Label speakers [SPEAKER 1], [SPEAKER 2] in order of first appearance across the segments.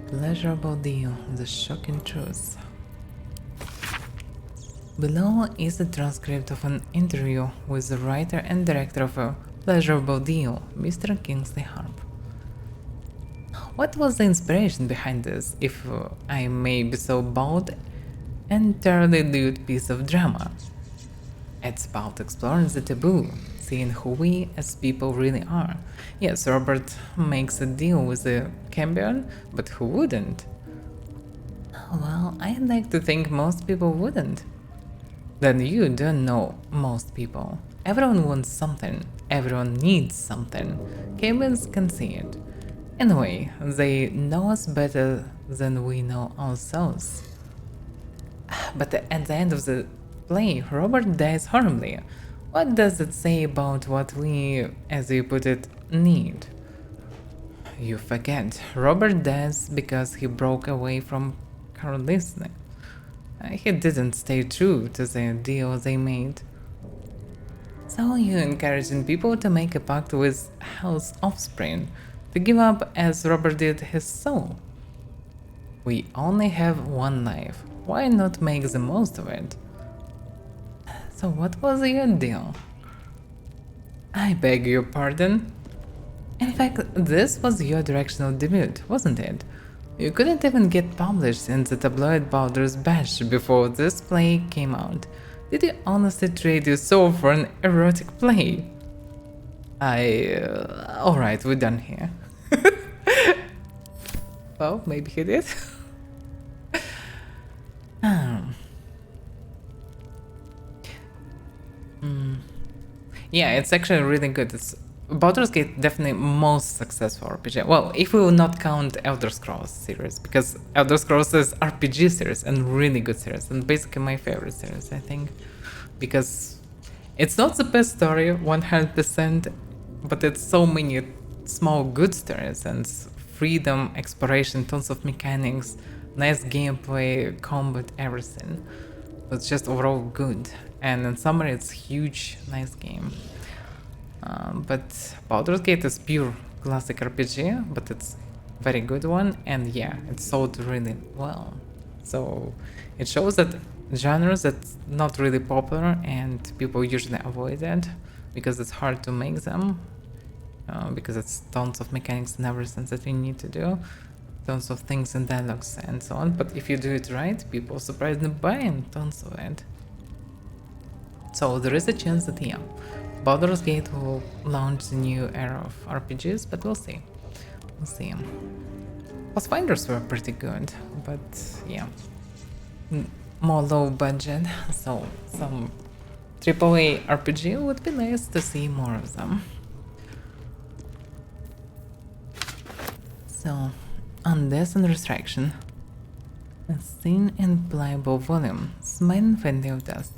[SPEAKER 1] Pleasurable deal, the shocking truth. Below is a transcript of an interview with the writer and director of A Pleasurable Deal, Mr. Kingsley Harp. What was the inspiration behind this, if I may be so bold, entirely lewd piece of drama? It's about exploring the taboo, seeing who we as people really are. Yes, Robert makes a deal with the Cambion, but who wouldn't? Well, I'd like to think most people wouldn't. Then you don't know most people. Everyone wants something, everyone needs something. Cambions can see it. Anyway, they know us better than we know ourselves. But at the end of the play, Robert dies horribly. What does it say about what we, as you put it, need? You forget, Robert dies because he broke away from her listening. He didn't stay true to the deal they made. So you're encouraging people to make a pact with Hell's offspring, to give up as Robert did his soul. We only have one life, why not make the most of it? So what was your deal? I beg your pardon? In fact, this was your directional debut, wasn't it? You couldn't even get published in the tabloid Baldur's Badge before this play came out. Did you honestly trade your soul for an erotic play? Alright, we're done here. Well, maybe he did. Yeah, it's actually really good. It's Baldur's Gate definitely most successful RPG. Well, if we will not count Elder Scrolls series, because Elder Scrolls is RPG series and really good series, and basically my favorite series, I think, because it's not the best story 100%, but it's so many small good stories and freedom, exploration, tons of mechanics, nice gameplay, combat, everything. It's just overall good, and in summary, it's huge, nice game. But Baldur's Gate is pure classic RPG, but it's very good one, and yeah, it sold really well. So it shows that genres that's not really popular and people usually avoid it because it's hard to make them, because it's tons of mechanics and everything that you need to do, tons of things and dialogues and so on. But if you do it right, people surprisingly buying tons of it. So there is a chance that yeah, Baldur's Gate will launch the new era of RPGs, but we'll see. We'll see. Pathfinders were pretty good, but yeah, more low budget, so some AAA RPG would be nice to see more of them. So, on Death and Resurrection, a thin and pliable volume, smiling faintly of dust.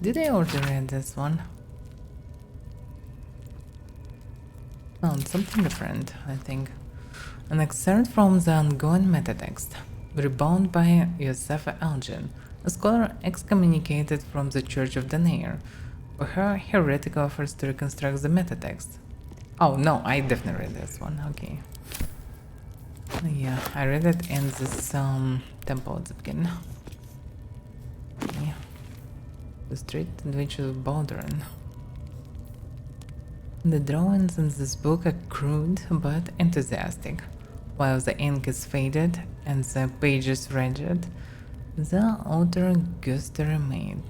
[SPEAKER 1] Did I already read this one? Found something different, I think. An excerpt from the ongoing metatext, rebound by Josefa Elgin, a scholar excommunicated from the Church of Denair, for her heretical efforts to reconstruct the metatext. Oh no, I definitely read this one, okay. Yeah, I read it in this temple at the beginning. Yeah. The Street Adventures of Baldur. The drawings in this book are crude but enthusiastic. While the ink is faded and the pages rigid, the author goes to remain.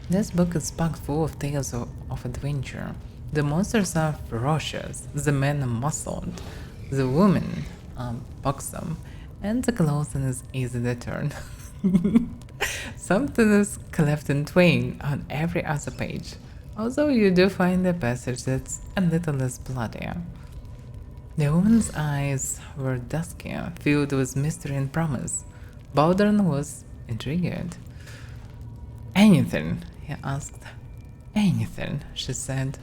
[SPEAKER 1] This book is packed full of tales of adventure. The monsters are ferocious, the men are muscled, the women are buxom, and the clothing is easy to turn. Something is cleft in twain on every other page, although you do find a passage that's a little less bloody. The woman's eyes were dusky, filled with mystery and promise. Baldur was intrigued. Anything, he asked. Anything, she said.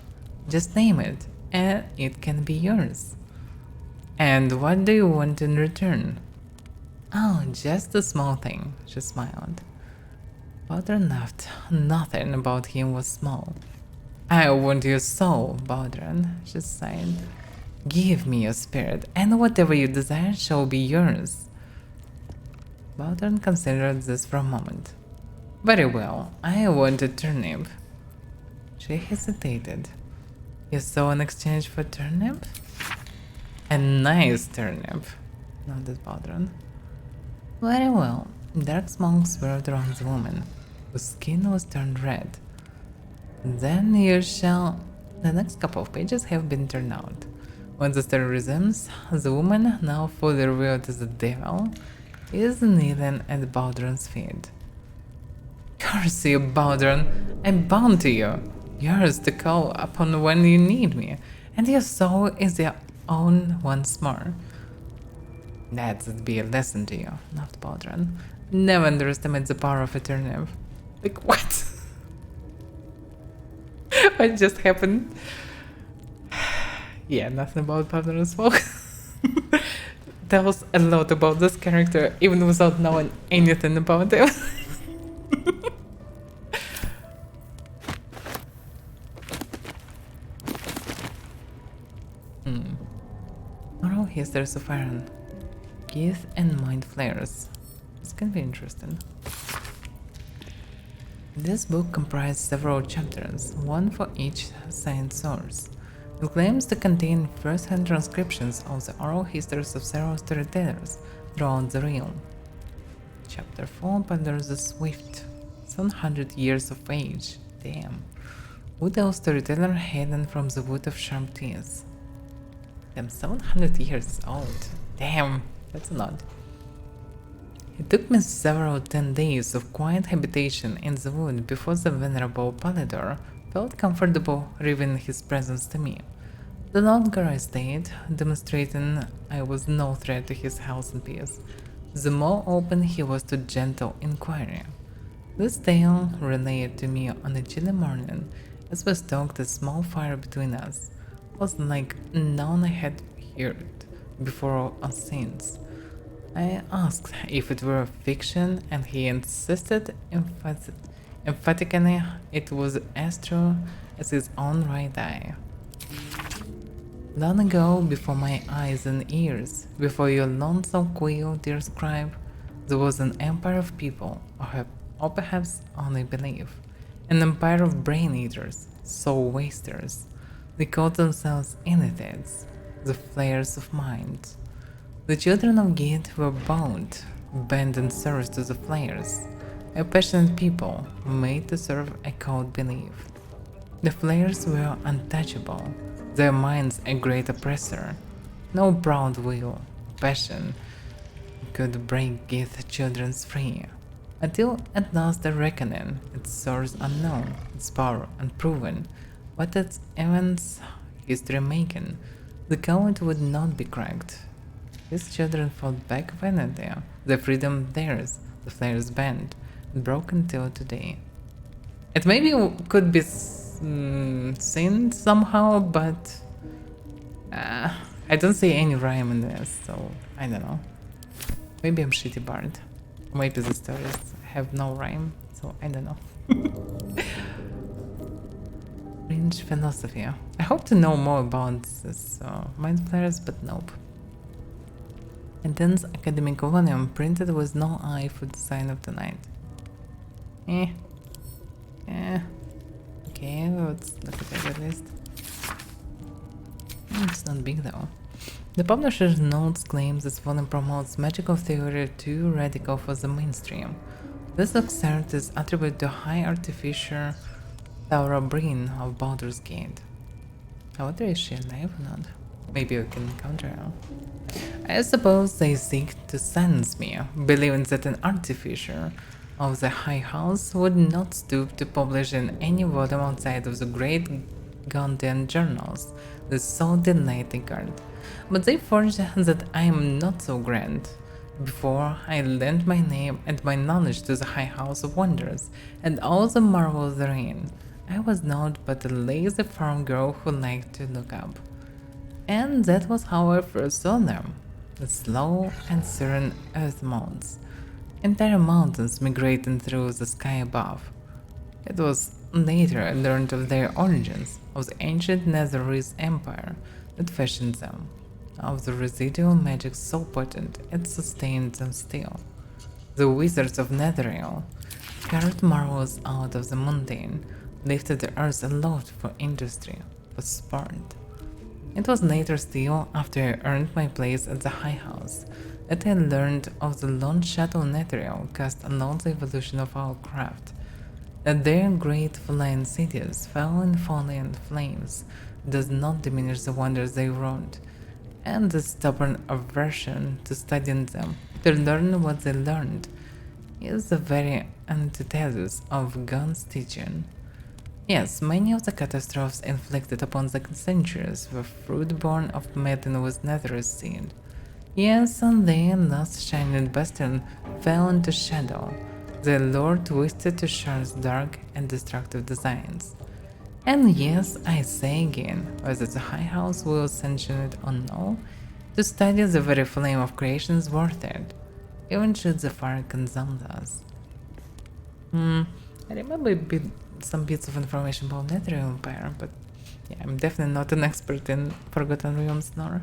[SPEAKER 1] Just name it, and it can be yours. And what do you want in return? Oh, just a small thing, she smiled. Baldur laughed. Nothing about him was small. I want your soul, Baldur, she sighed. Give me your spirit, and whatever you desire shall be yours. Baldur considered this for a moment. Very well, I want a turnip. She hesitated. You saw an exchange for turnip? A nice turnip, nodded Baldur. Very well. Dark smoke swirled around the woman, whose skin was turned red. Then you shall... The next couple of pages have been turned out. When the story resumes, the woman, now fully revealed as a devil, is kneeling at Baldur's feet. Curse you, Baldur! I'm bound to you! Yours to call upon when you need me, and your soul is your own once more. That'd be a lesson to you, laughed Baldur. Never underestimate the power of a turnip. Like, what? What just happened? Yeah, nothing about Baldur's smoke. Tells a lot about this character, even without knowing anything about him. Oral histories of iron. Geeth and mind flares. This can be interesting. This book comprised several chapters, one for each science source. It claims to contain first-hand transcriptions of the oral histories of several storytellers throughout the realm. Chapter 4, Baldur the Swift. 700 years of age. Damn. Wood elf storyteller hidden from the wood of sharp teeth. Damn, 700 years old. Damn, that's a lot. It took me several 10 days of quiet habitation in the wood before the venerable Baldur felt comfortable revealing his presence to me. The longer I stayed, demonstrating I was no threat to his health and peace, the more open he was to gentle inquiry. This tale, relayed to me on a chilly morning, as we stoked a small fire between us, was like none I had heard before or since. I asked if it were fiction, and he insisted emphatically it was as true as his own right eye. Long ago, before my eyes and ears, before your lonesome quill, dear scribe, there was an empire of people, or perhaps only belief, an empire of brain-eaters, soul wasters. They called themselves Initiates, the flayers of minds. The children of Geeth were bound, bent in service to the flayers, a passionate people made to serve a cold belief. The flayers were untouchable, their minds a great oppressor. No proud will, passion, could break Geeth children free, until at last the reckoning, its source unknown, its power unproven, but its events history-making, the code would not be cracked. These children fought back valiantly, their freedom theirs, the flayers banned, and broken till today. It maybe could be seen somehow, but I don't see any rhyme in this, so I don't know. Maybe I'm shitty bard. Maybe the stories have no rhyme, so I don't know. Fringe philosophy. I hope to know more about this mind flares, but nope. A dense academic volume printed with no eye for the sign of the night. Okay, let's look at the list. It's not big though. The publisher's notes claim this volume promotes magical theory too radical for the mainstream. This excerpt is attributed to High Artificer Laura Breen of Baldur's Gate. I wonder if she alive or not. Maybe we can counter her. I suppose they seek to silence me, believing that an artificer of the High House would not stoop to publish in any volume outside of the great Gondian journals, the so delightly guard. But they forged that I am not so grand. Before I lent my name and my knowledge to the High House of Wonders, and all the marvels therein, I was not but a lazy farm girl who liked to look up. And that was how I first saw them, the slow and serene earth mounds. Entire mountains migrating through the sky above. It was later I learned of their origins, of the ancient Netherese empire that fashioned them, of the residual magic so potent it sustained them still. The wizards of Netherrealm carried marvels out of the mundane, lifted the earth aloft for industry, but spurned. It was later still, after I earned my place at the High House, that I learned of the lone shadow Netherrealm cast along the evolution of our craft, that their great flying cities fell in falling flames does not diminish the wonders they wrought, and the stubborn aversion to studying them, to learn what they learned, is the very antithesis of Gun's teaching. Yes, many of the catastrophes inflicted upon the centuries were fruit born of meddling with Nether's seed. Yes, and their last shining bastion fell into shadow, their lore twisted to Shar's dark and destructive designs. And yes, I say again, whether the High House will sanction it or no, to study the very flame of creation is worth it, even should the fire consume us. I remember some bits of information about Netherrealm Empire, but yeah, I'm definitely not an expert in Forgotten Realms nor.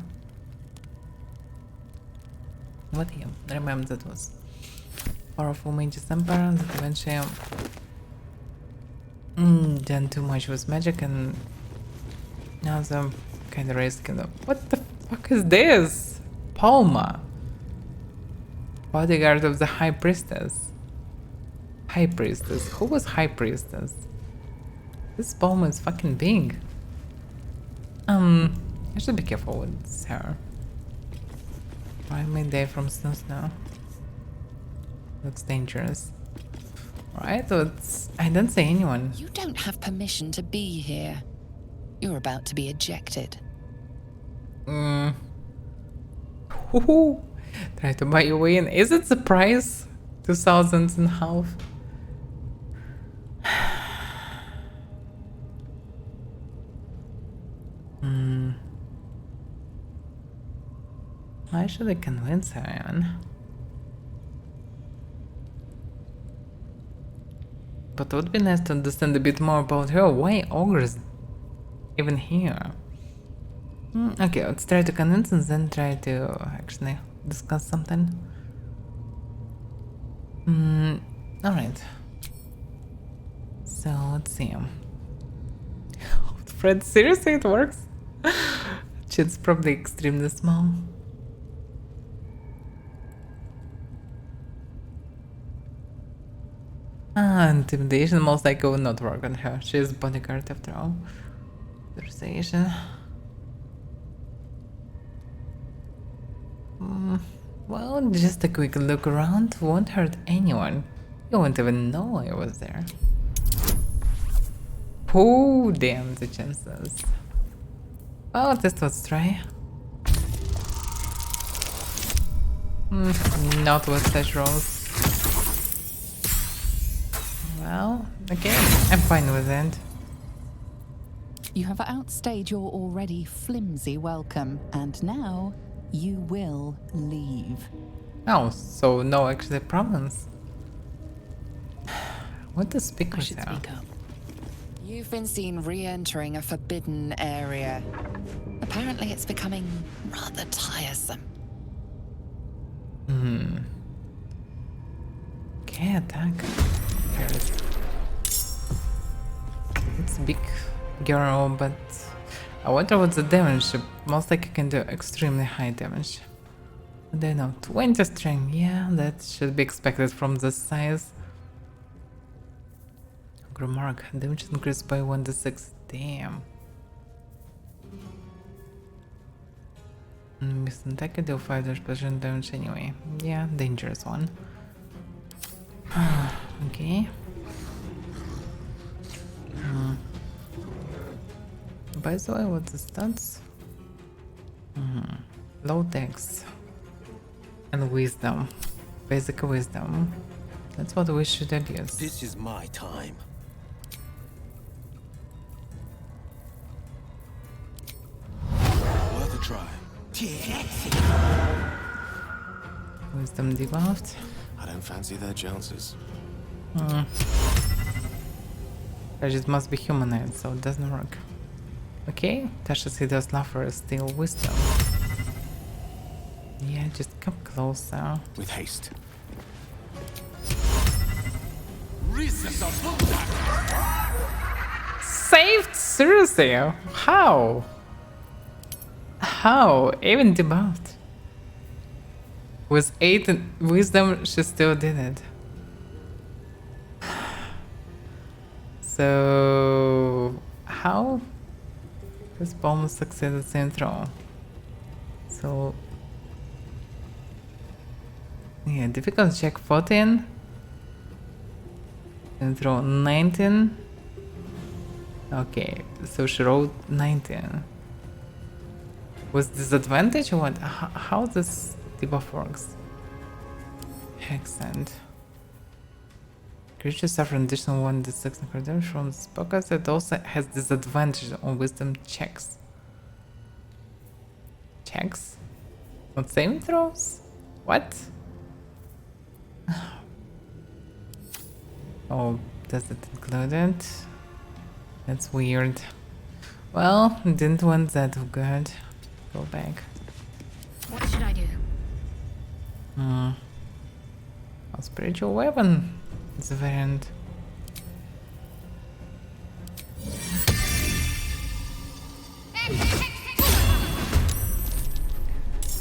[SPEAKER 1] But yeah, I remember that was powerful mage's empire that eventually done too much with magic and now the kind of race kind of. What the fuck is this? Palma, bodyguard of the High Priestess. High Priestess? Who was High Priestess? This Palma is fucking big. I should be careful with her. Why midday from Snow? Looks dangerous. Right, so I didn't say anyone.
[SPEAKER 2] You don't have permission to be here. You're about to be ejected.
[SPEAKER 1] Woohoo! Try to buy your way in. Is it the price? 2,500. Why should I convince her, Ian? But it would be nice to understand a bit more about her. Why ogres even here? Okay, let's try to convince and then try to actually discuss something. Alright. So let's see. Fred, seriously it works? Shit's probably extremely small. Intimidation most likely will not work on her. She is bodyguard after all. Persuasion. Well, just a quick look around won't hurt anyone. You won't even know I was there. Oh, damn the chances. Well, just let's try. Not with such rolls. Well, okay, I'm fine with it.
[SPEAKER 2] You have outstayed your already flimsy welcome, and now you will leave.
[SPEAKER 1] Oh, so no actual problems. What to speak
[SPEAKER 2] I
[SPEAKER 1] with
[SPEAKER 2] should
[SPEAKER 1] her?
[SPEAKER 2] speak up. You've been seen re-entering a forbidden area. Apparently it's becoming rather tiresome.
[SPEAKER 1] Okay, attack. It's big girl, but I wonder what the damage. Most likely can do extremely high damage. I don't know, 20 strength, yeah, that should be expected from this size. Remark, damage increased by 1 to 6, damn. Miss attack, deal 5% damage anyway. Yeah, dangerous one. Okay. By the way, what's the stats? Low dex and wisdom. Basic wisdom. That's what we should use.
[SPEAKER 3] This is my time. Worth a try.
[SPEAKER 1] Wisdom debuffed.
[SPEAKER 3] I don't fancy their chances.
[SPEAKER 1] I just must be humanoid, so it doesn't work. Okay, Tasha said does love for steal wisdom. Yeah, just come closer.
[SPEAKER 3] With haste.
[SPEAKER 1] Saved? Seriously? How? How? Even debuffed. With 8 wisdom, she still did it. So... how? This bomb succeeded same throw. So... yeah, difficult check 14. And throw 19. Okay, so she rolled 19. Was disadvantage or what? How this debuff works? Hexend. Creatures suffer an additional 1d6 necrotic damage from this podcast that also has disadvantage on wisdom checks. Checks? Not saving throws? What? Oh, does it include it? That's weird. Well, didn't want that good. Go back.
[SPEAKER 4] What should I do?
[SPEAKER 1] A spiritual weapon is a variant.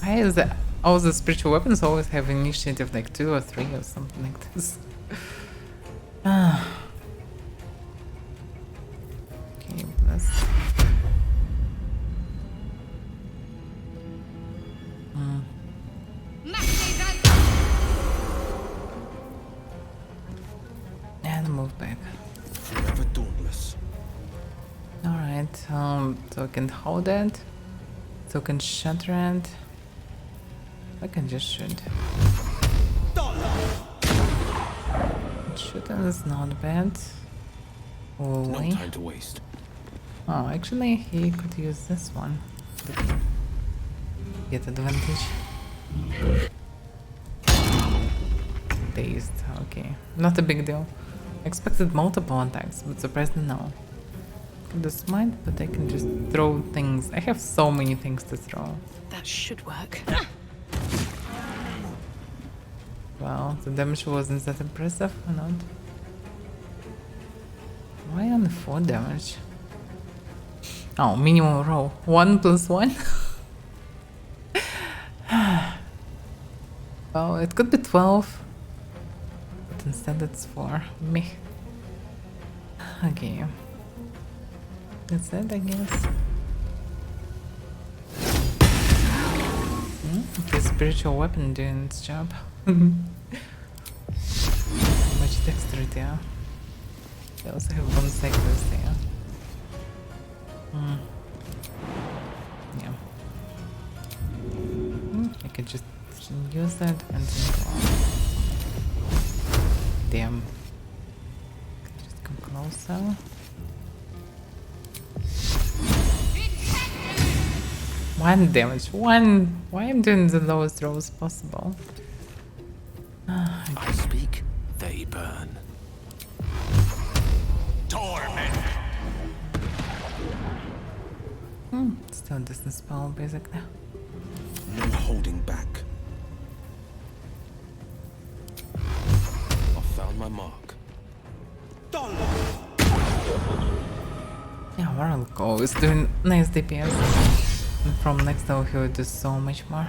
[SPEAKER 1] Why is that? All the spiritual weapons always have initiative like 2 or 3 or something like this. Okay, plus. And move back.
[SPEAKER 3] Forever dauntless.
[SPEAKER 1] Alright, so I can hold it. So I can shatter it. I can just shoot. Shooting is not bad. Oh,
[SPEAKER 3] No
[SPEAKER 1] wait.
[SPEAKER 3] time to waste.
[SPEAKER 1] Oh, actually, he could use this one. Get advantage. Dazed, okay. Not a big deal. Expected multiple attacks, but surprisingly no. The smite, but I can just throw things. I have so many things to throw.
[SPEAKER 4] That should work.
[SPEAKER 1] Well, the damage wasn't that impressive, or not? Why only 4 damage? Oh, minimum roll. 1 plus 1? Well, it could be 12. But instead it's 4. Meh. Okay. That's it, I guess. Okay, spiritual weapon doing its job. Much dexterity, huh? They also have bonus cycles there. Yeah. I could just use that and then go on. Damn. Just come closer. One damage. One. Why am I doing the lowest rolls possible?
[SPEAKER 3] I speak, they burn. Torment!
[SPEAKER 1] Still distance spell, basically.
[SPEAKER 3] No holding back. I've found my mark.
[SPEAKER 1] Yeah, Warlock always doing nice DPS. And from next level he will do so much more.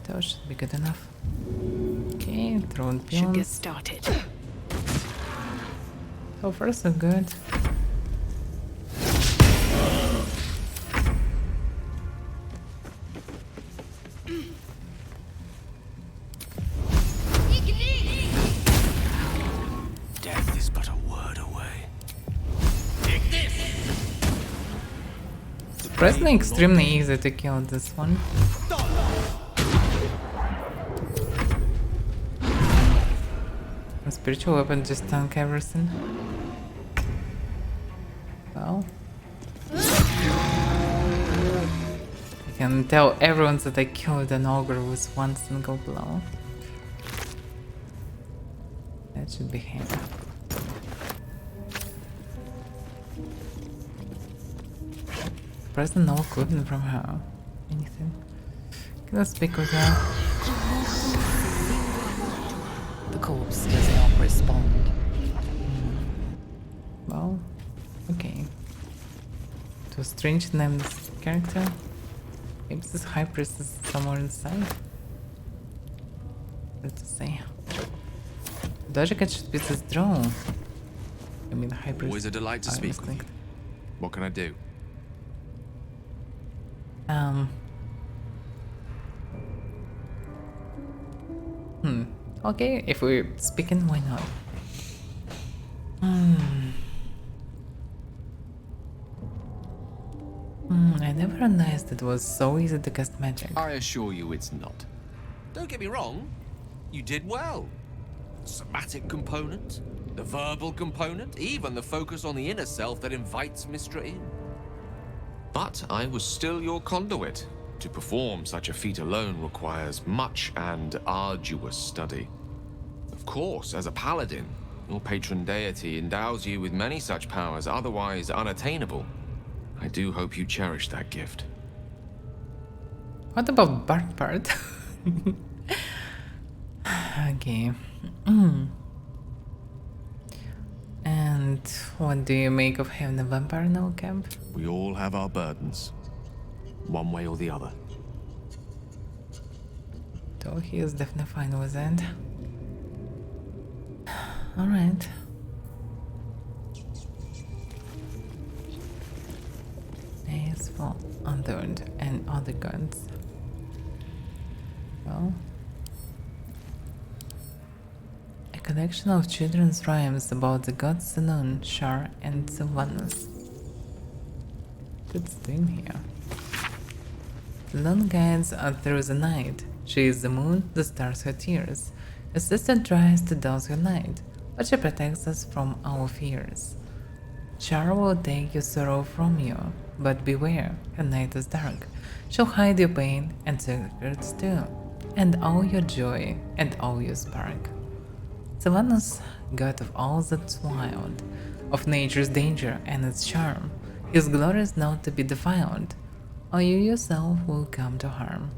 [SPEAKER 1] That should be good enough. Okay, thrown
[SPEAKER 4] Should get
[SPEAKER 1] peons.
[SPEAKER 4] started.
[SPEAKER 1] So far so good.
[SPEAKER 3] Death is but a word away. Take this!
[SPEAKER 1] Surprisingly extremely easy to kill this one. A spiritual weapon just tank everything. Well. I can tell everyone that I killed an ogre with one single blow. It should be here. Press the no couldn't from her. Anything? Can I speak with her?
[SPEAKER 2] The corpse does not respond.
[SPEAKER 1] Well, okay. It was strange to name this character. Maybe this high priest is somewhere inside. Hard to say. Doja Cat should be this drone. I mean, high priest.
[SPEAKER 3] Always a delight to speak with you. What can I do?
[SPEAKER 1] Okay, if we're speaking, why not? I never realized it was so easy to cast magic.
[SPEAKER 3] I assure you it's not. Don't get me wrong, you did well. Somatic component, the verbal component, even the focus on the inner self that invites Mistra in. But I was still your conduit. To perform such a feat alone requires much and arduous study. Of course, as a paladin, your patron deity endows you with many such powers otherwise unattainable. I do hope you cherish that gift.
[SPEAKER 1] What about Bard part? Okay. And what do you make of having a vampire now, Camp?
[SPEAKER 3] We all have our burdens, one way or the other.
[SPEAKER 1] So he is definitely fine with that. Alright. As for Unlearned and other guns. Well, a collection of children's rhymes about the gods Sinun, Shar, and Sylvanus. What's doing here? Sinun guides us through the night. She is the moon, the stars her tears. A sister tries to douse her light, but she protects us from our fears. Shar will take your sorrow from you, but beware, her night is dark. She'll hide your pain and secrets too, and all your joy and all your spark. Sylvanus, god of all that's wild, of nature's danger and its charm, his glory is not to be defiled, or you yourself will come to harm.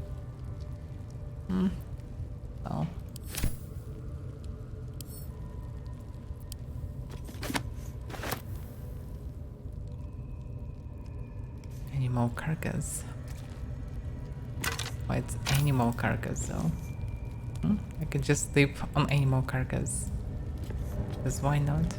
[SPEAKER 1] Well. Animal carcass. Why it's animal carcass though? I could just sleep on animal carcass. Because why not?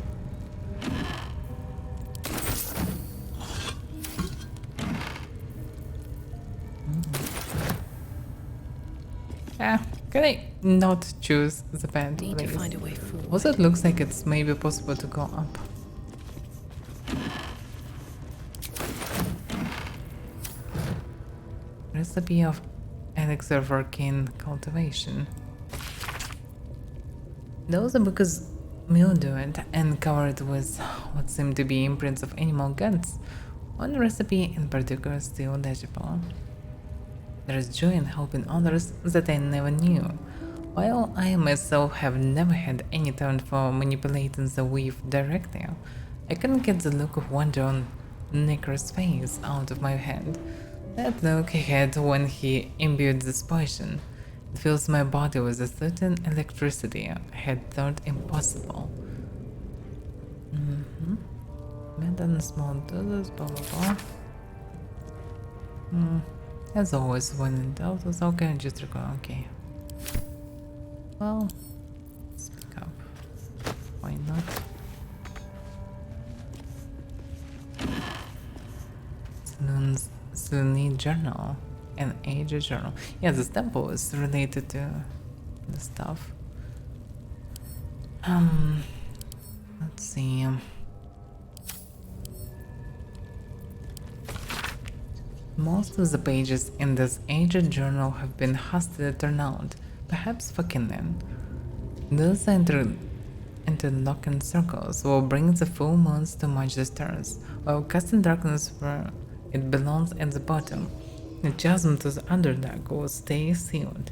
[SPEAKER 1] Can I not choose the bed,
[SPEAKER 4] Need to
[SPEAKER 1] please?
[SPEAKER 4] find a way forward.
[SPEAKER 1] Also, it looks like it's maybe possible to go up. Recipe of elixir for arcane cultivation. Those are because mildewed and covered with what seem to be imprints of animal guts. One recipe in particular is still legible. There is joy in helping others that I never knew. While I myself have never had any talent for manipulating the weave directly, I couldn't get the look of wonder on Necro's face out of my head. That look he had when he imbued this potion. It fills my body with a certain electricity I had thought impossible. Made in small doses, blah blah blah. As always, when in doubt, it's okay, just recall. Okay. Well, speak up. Why not? Sunni journal, an age journal. Yeah, this temple is related to the stuff. Let's see. Most of the pages in this aged journal have been hastily turned out, perhaps for kindling. Those interlocking circles will bring the full moons to match the stars, while casting darkness where it belongs at the bottom. The chasm to the underdark will stay sealed.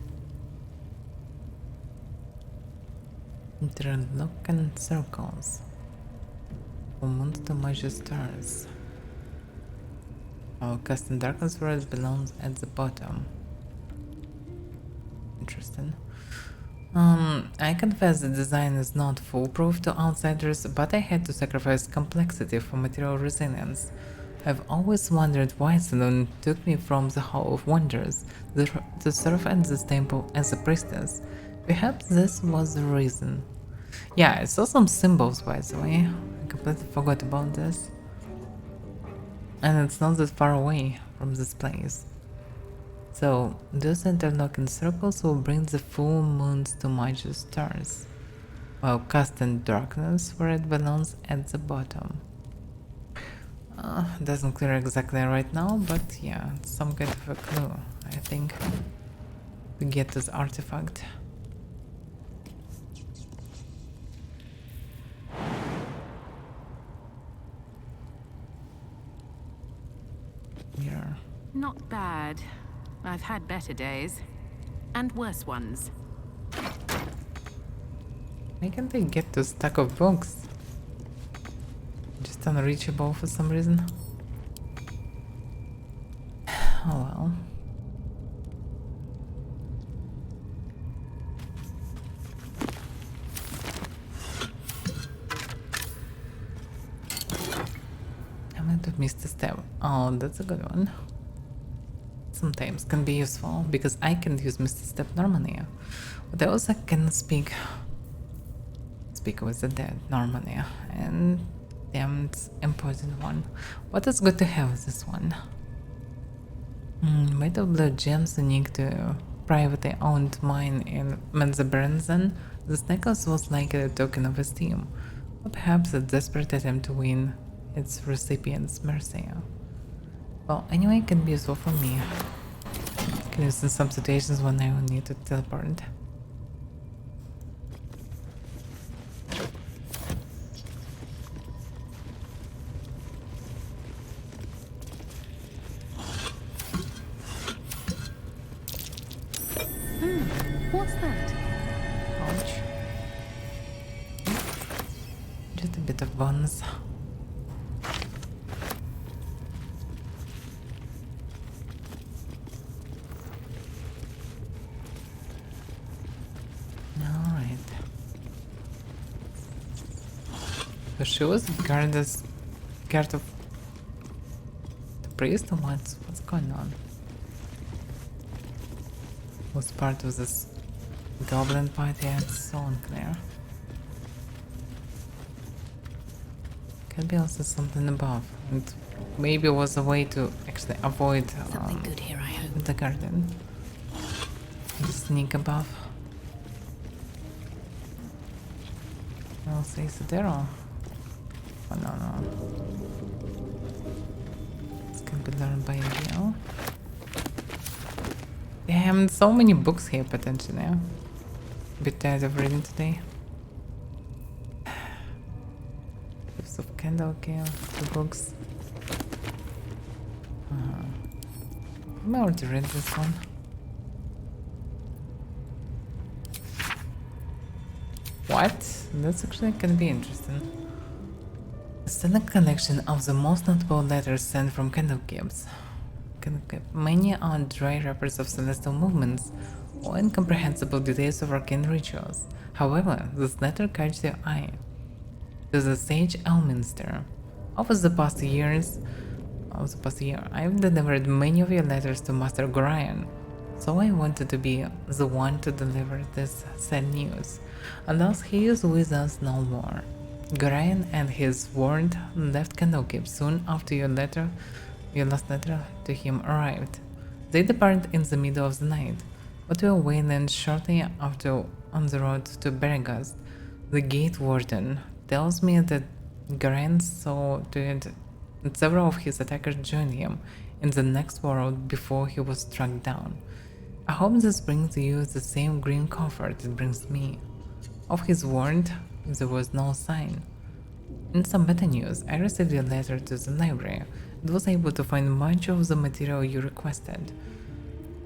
[SPEAKER 1] Interlocking circles. Full moons to measure stars. Our custom darkness where it belongs at the bottom. Interesting. I confess the design is not foolproof to outsiders, but I had to sacrifice complexity for material resilience. I've always wondered why Salon took me from the Hall of Wonders to serve at this temple as a priestess. Perhaps this was the reason. Yeah, I saw some symbols, by the way. I completely forgot about this. And it's not that far away from this place. So, those interlocking circles will bring the full moons to match the stars, while casting darkness where it belongs at the bottom. Doesn't clear exactly right now, but yeah, it's some kind of a clue, I think, to get this artifact. Mirror.
[SPEAKER 5] Not bad. I've had better days. And worse ones.
[SPEAKER 1] Why can't they get to stack of books? Just unreachable for some reason. Oh well. I'm going to miss the step. Oh, that's a good one. Sometimes can be useful because I can use Mr. Step normally, but I also can speak with the dead normally, and damn, it's important one. But it's good to have this one. Made of blue gems unique to privately owned mine in Menzebrenzan, this necklace was like a token of esteem, or perhaps a desperate attempt to win its recipient's mercy. Well, anyway, it can be useful for me. I can use in some situations when I will need to teleport.
[SPEAKER 5] What's that?
[SPEAKER 1] Ouch. Just a bit of bonus. So she was guard of the priest, or what's going on? Was part of this goblin party, it's so unclear. Could be also something above, and maybe it was a way to actually avoid
[SPEAKER 4] Something good here, I hope.
[SPEAKER 1] the garden. Sneak above. I'll say Sidero. Oh no. This can be learned by Leo. Damn, so many books here potentially. A bit tired of reading today. Gifts of Candle, okay, the books. I already read this one. What? That's actually can be interesting. A select collection of the most notable letters sent from Candlekeeps. Many are dry wrappers of celestial movements or incomprehensible details of arcane rituals. However, this letter catches their eye. To the sage Elminster. Over the past year, I've delivered many of your letters to Master Gorion, so I wanted to be the one to deliver this sad news. Alas, he is with us no more. Gorion and his ward left Candlekeep soon after your last letter to him arrived. They departed in the middle of the night, but were waylaid shortly after on the road to Bergast. The gate warden tells me that Gorion saw to it that several of his attackers joined him in the next world before he was struck down. I hope this brings you the same green comfort it brings me. Of his ward, there was no sign. In some better news, I received a letter to the library and was able to find much of the material you requested.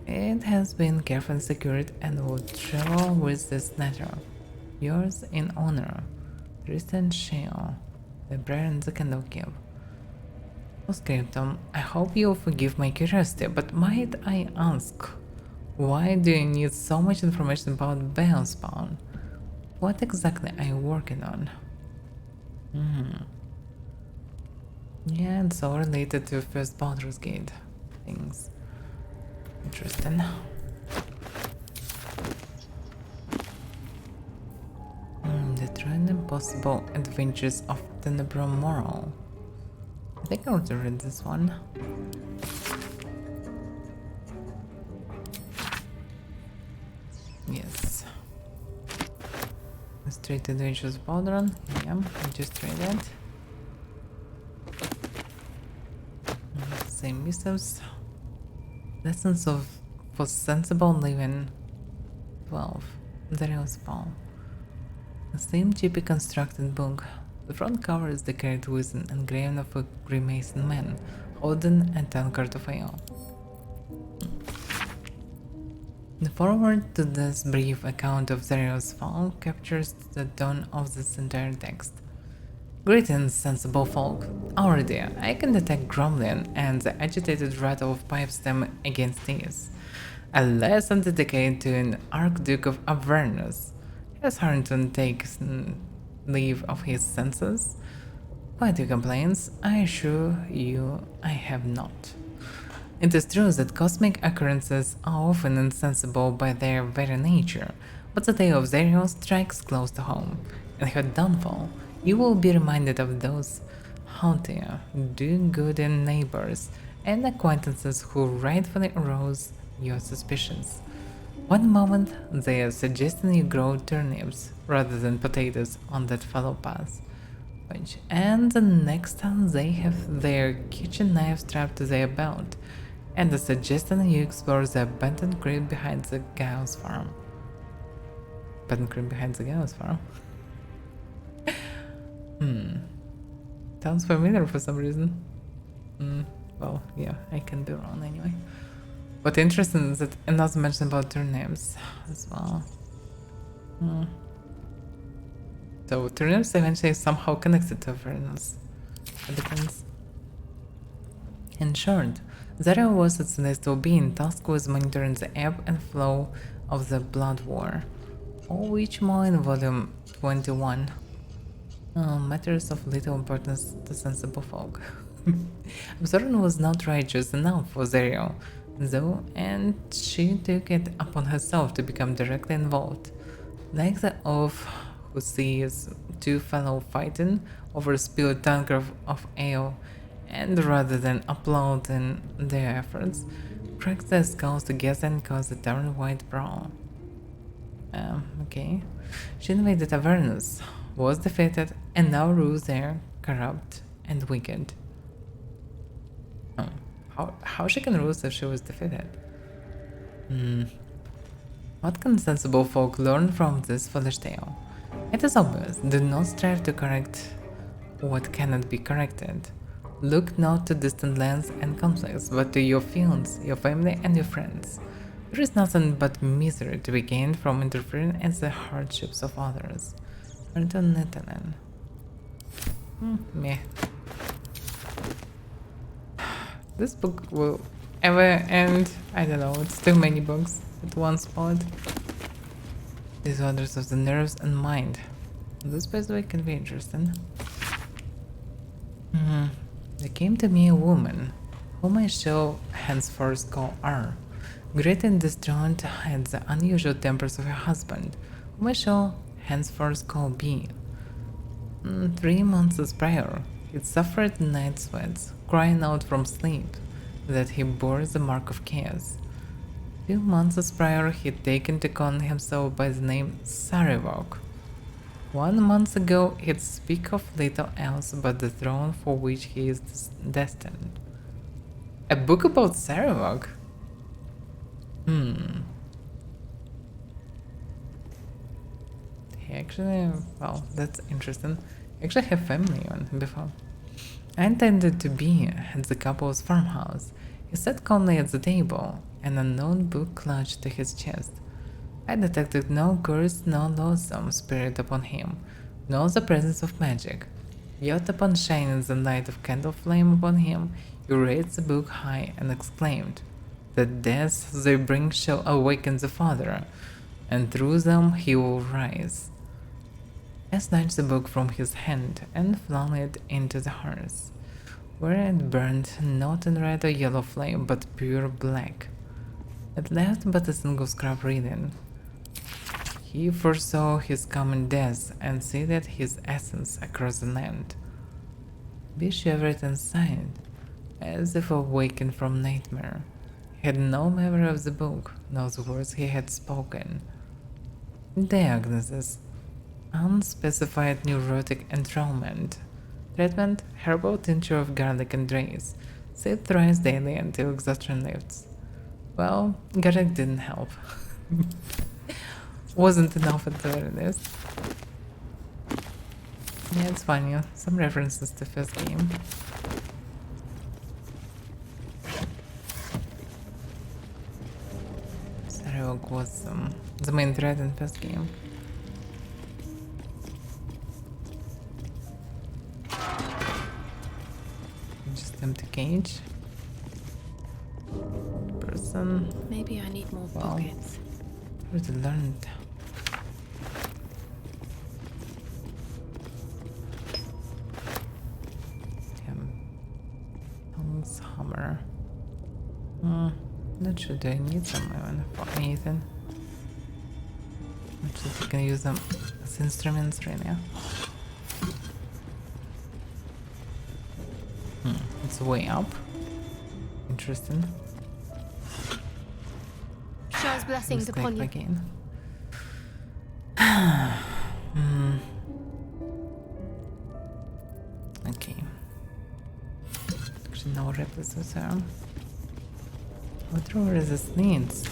[SPEAKER 1] It has been carefully secured and will travel with this letter. Yours in honor, Tristan Shale, the Baron the Candle Cube. Postscriptum, I hope you'll forgive my curiosity, but might I ask, why do you need so much information about Balespawn? What exactly are you working on? Yeah, it's all related to first Baldur's Gate things. Interesting. The True and Impossible Adventures of Tenebro Moral. I think I want to read this one. Yes. The Street Adventures of Baldur. Yeah, I just read it. Same missives. Lessons for sensible living. 12. Darius Fall. The same cheaply constructed book. The front cover is decorated with an engraving of a Freemason man holding a tankard of ale. The foreword to this brief account of Darius' fall captures the tone of this entire text. Greetings, sensible folk. Already, I can detect grumbling and the agitated rattle of pipe stem against ears. A lesson dedicated to an Archduke of Avernus. Has Harrington taken leave of his senses? Quite few complaints, I assure you I have not. It is true that cosmic occurrences are often insensible by their very nature, but the tale of Zerial strikes close to home. In her downfall, you will be reminded of those haughtier, do-gooding neighbors and acquaintances who rightfully arouse your suspicions. One moment they are suggesting you grow turnips rather than potatoes on that fellow path, and the next time they have their kitchen knife strapped to their belt, and are suggesting you explore the abandoned crib behind the Giles farm. Abandoned crib behind the Giles farm? Sounds familiar for some reason. Well, yeah, I can be wrong anyway. But interesting is that another mention about turnips as well. So turnips eventually somehow connected to Avernus. It depends. In short, Zara was its celestial being tasked with monitoring the ebb and flow of the Blood War, all which more in volume 21. Matters of little importance to sensible folk. Absorbon was not righteous enough for Zerial, though, and she took it upon herself to become directly involved. Like the oaf who sees two fellow fighting over a spilled tankard of ale, and rather than applauding their efforts, cracked their skulls together and caused a downright brawl. Okay. She invaded Avernus, was defeated, and now rules there, corrupt and wicked. How she can rule if she was defeated? What can sensible folk learn from this foolish tale? It is obvious, do not strive to correct what cannot be corrected. Look not to distant lands and conflicts, but to your fields, your family, and your friends. There is nothing but misery to be gained from interfering in the hardships of others. Anton Netanen. Meh. This book will ever end. I don't know, it's too many books at one spot. Disorders of the nerves and mind. This, by the way, can be interesting. There came to me a woman, whom I shall henceforth call R, great and distraught at the unusual tempers of her husband, whom I shall henceforth call B. 3 months prior, he'd suffered night sweats, crying out from sleep that he bore the mark of chaos. 2 months prior, he'd taken to con himself by the name Sarivok. 1 month ago, he'd speak of little else but the throne for which he is destined. A book about Sarivok? He actually, well, that's interesting. Actually have family on him before. I intended to be at the couple's farmhouse. He sat calmly at the table, an unknown book clutched to his chest. I detected no curse, no loathsome spirit upon him, no the presence of magic. Yet upon shining the light of candle flame upon him, you raised the book high and exclaimed, "The deaths they bring shall awaken the Father, and through them he will rise." I snatched the book from his hand and flung it into the hearth, where it burned not in red or yellow flame, but pure black. It left but a single scrap reading. He foresaw his coming death and seeded his essence across the land. We shivered and sighed, as if awakened from nightmare. He had no memory of the book, nor the words he had spoken. Diagnosis: unspecified neurotic entrailment. Treatment: herbal tincture of garlic and rice. Sit thrice daily until exhaustion lifts. Well, garlic didn't help. Wasn't enough at the very least. Yeah, it's funny. Some references to first game. Sarok was the main threat in first game. Just empty cage. Person.
[SPEAKER 4] Maybe I need more
[SPEAKER 1] Wow.
[SPEAKER 4] pockets.
[SPEAKER 1] Already learned. Tongues, hammer. Not sure, do I need some even for anything? Not sure if I can use them as instruments right now. It's way up. Interesting.
[SPEAKER 4] Shah's blessings
[SPEAKER 1] Let's
[SPEAKER 4] upon
[SPEAKER 1] click
[SPEAKER 4] you.
[SPEAKER 1] again. Okay. Actually, no replies with her. What rover is this needs?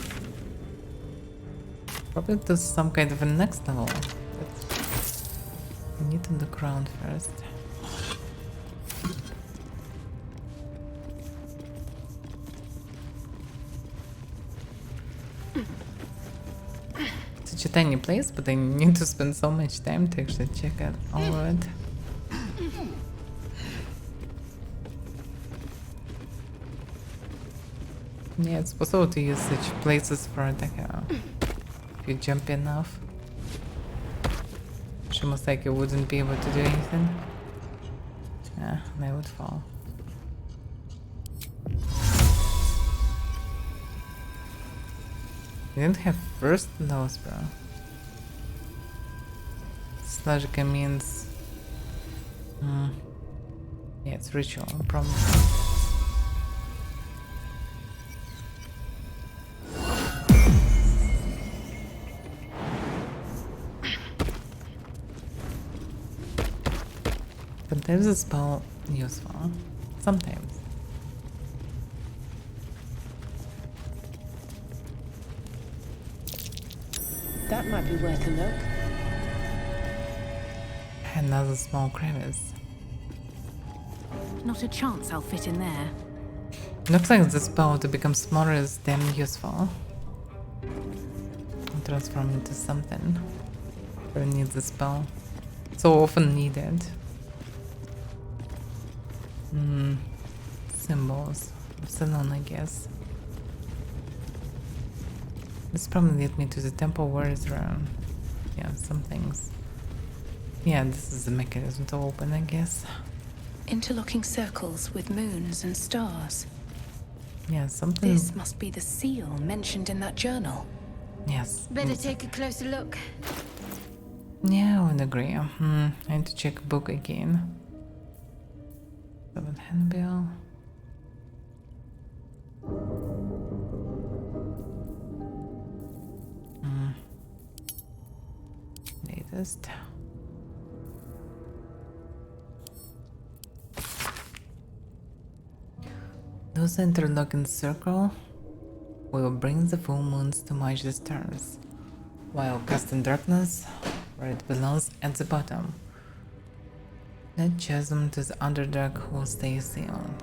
[SPEAKER 1] Probably to some kind of a next level. But we need on the ground first. Such a tiny place, but I need to spend so much time to actually check out all of it. Yeah, it's possible to use such places for attack if you jump enough. She most likely wouldn't be able to do anything. Yeah, and I would fall. You didn't have first nose, bro. Slajka means... yeah, it's ritual, probably. Sometimes a spell useful. Sometimes.
[SPEAKER 6] That might be worth a look.
[SPEAKER 1] Another small crevice.
[SPEAKER 5] Not a chance I'll fit in there.
[SPEAKER 1] Looks like the spell to become smaller is damn useful. I'll transform into something. But need the spell. So often needed. Symbols. Salon, I guess. This probably lead me to the temple where is around. Yeah, some things. Yeah, this is the mechanism to open, I guess.
[SPEAKER 6] Interlocking circles with moons and stars.
[SPEAKER 1] Yeah, something.
[SPEAKER 6] This must be the seal mentioned in that journal.
[SPEAKER 1] Yes.
[SPEAKER 4] Better take a closer look.
[SPEAKER 1] Yeah, I would agree. I need to check book again. Seven handbill. Latest. Those interlocking circle will bring the full moons to match the stars, while casting darkness where it belongs at the bottom. That chasm to the Underdark will stay sealed.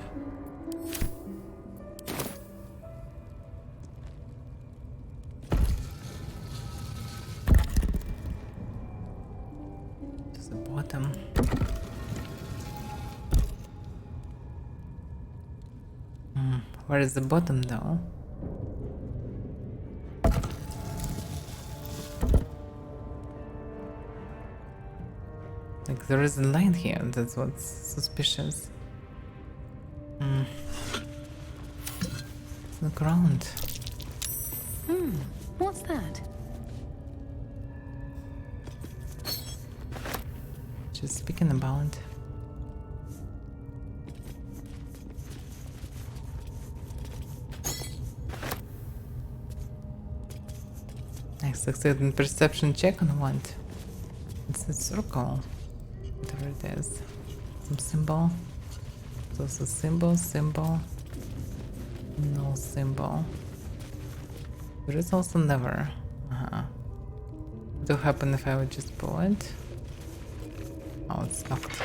[SPEAKER 1] Where is the bottom though? Like there is a line here, that's what's suspicious. It's the ground.
[SPEAKER 6] What's that?
[SPEAKER 1] Just speaking about. I succeeded in perception check on what? It's a circle. Whatever it is. Some symbol. It's also symbol. No symbol. There is also never. What will happen if I would just pull it? Oh, it's locked.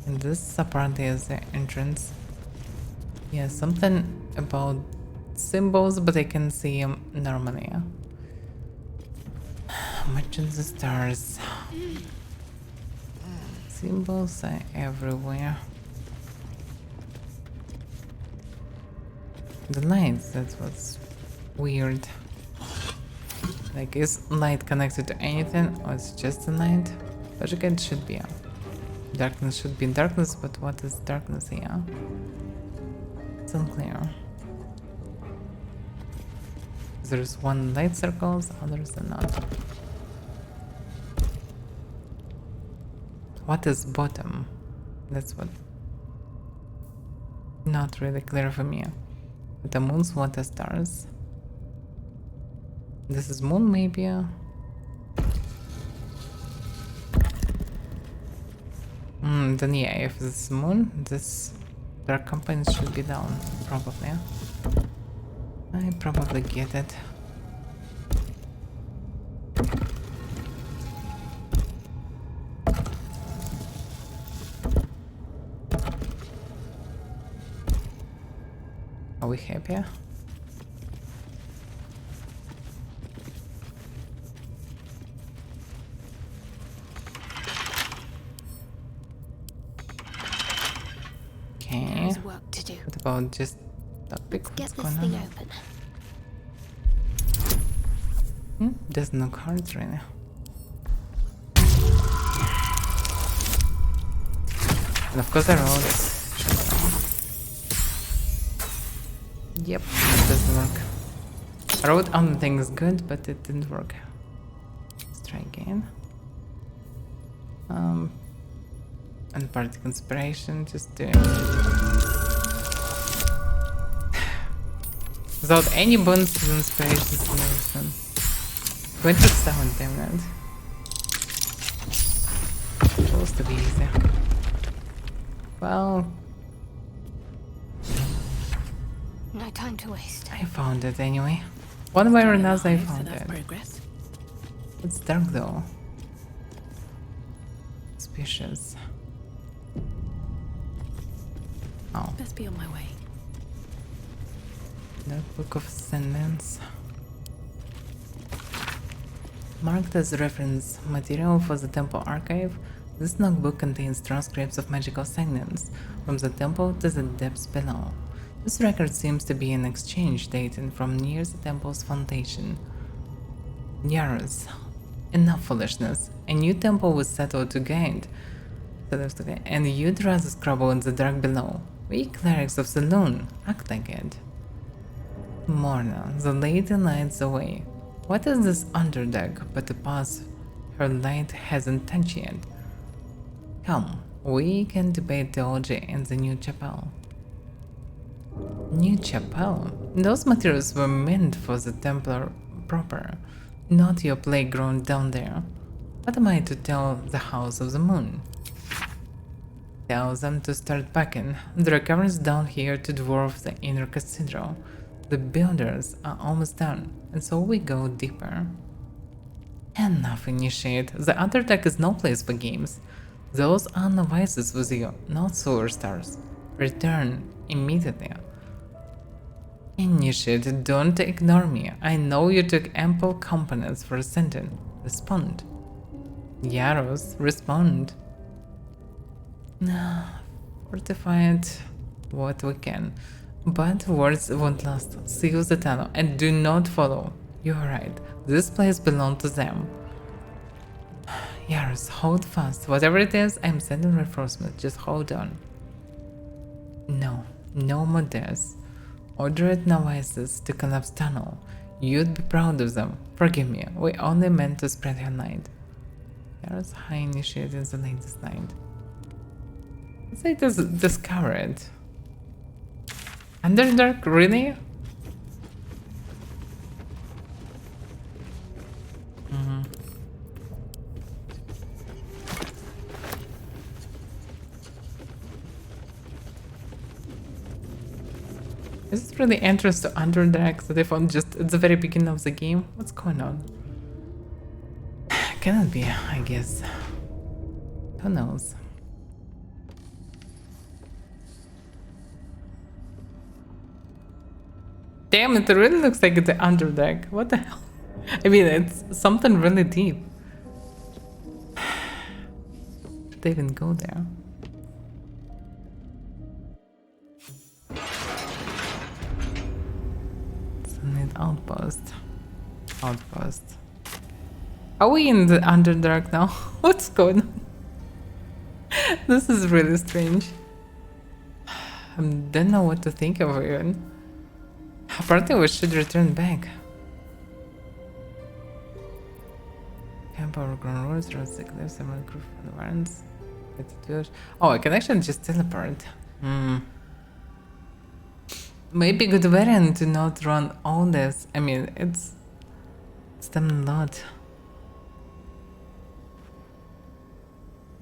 [SPEAKER 1] And this apparently is the entrance. Yeah, something about symbols, but I can see them normally. Imagine the stars. Symbols are everywhere. The lights, that's what's weird. Like, is light connected to anything, or it's just a light? Logically, it should be. Darkness should be darkness, but what is darkness here? It's unclear. There's one light circles, others are not. What is bottom? That's what. Not really clear for me. The moons, what are stars? This is moon, maybe. Then yeah, if this is moon, this dark component should be down, probably. I probably get it. Are we happy? Okay.
[SPEAKER 4] There's work to do.
[SPEAKER 1] What about just topic?
[SPEAKER 4] Get
[SPEAKER 1] What's
[SPEAKER 4] this
[SPEAKER 1] going
[SPEAKER 4] thing
[SPEAKER 1] on?
[SPEAKER 4] open.
[SPEAKER 1] There's no cards right now. And of course I rolled. Yep, it doesn't work. I wrote on things good, but it didn't work. Let's try again. And part inspiration, just doing without any bonuses to inspiration simulation. 27, damn it. Supposed to be easy. Well,
[SPEAKER 4] No time to waste.
[SPEAKER 1] I found it anyway. One way or another, I
[SPEAKER 6] So
[SPEAKER 1] found
[SPEAKER 6] that's
[SPEAKER 1] it.
[SPEAKER 6] progress.
[SPEAKER 1] It's dark though. Suspicious. Oh,
[SPEAKER 6] Best be on my way.
[SPEAKER 1] Dark Book of Ascendance. Marked as reference material for the temple archive, this notebook contains transcripts of magical signings from the temple to the depths below. This record seems to be an exchange dating from near the temple's foundation. Yaros. Enough foolishness. A new temple was settled to guide. And you'd rather scrabble in the dark below. We clerics of the Loon act like it. Morna, the lady lights the way. What is this underdeck but a path her light hasn't touched yet? Come, we can debate theology in the new chapel. New chapel? Those materials were meant for the Templar proper, not your playground down there. What am I to tell the House of the Moon? Tell them to start packing. There are caverns down here to dwarf the inner cathedral. The builders are almost done, and so we go deeper. Enough, initiate. The Underdeck is no place for games. Those are novices with you, not solar stars. Return immediately. Initiate, don't ignore me. I know you took ample components for ascending. Respond. Yaros, respond. Fortify it what we can. But words won't last. Use the tunnel and do not follow. You're right. This place belongs to them. Yaris, hold fast. Whatever it is, I'm sending reinforcements. Just hold on. No, no more deaths. Order at Novices to collapse tunnel. You'd be proud of them. Forgive me, we only meant to spread her light. Yaris high initiated the latest night. Let's say it is discovered. Underdark, really? Is it really entrance to Underdark that they found just at the very beginning of the game? What's going on? Cannot be, I guess. Who knows? Damn, it really looks like the Underdark. What the hell? I mean, it's something really deep. Should they even go there? Need outpost. Outpost. Are we in the Underdark now? What's going on? This is really strange. I don't know what to think of even. Apparently we should return back. Camp overgrown roads, roads that cliffs, and crew for the warrants. Oh, I can actually just teleport. Maybe good variant to not run all this. I mean, it's done a lot.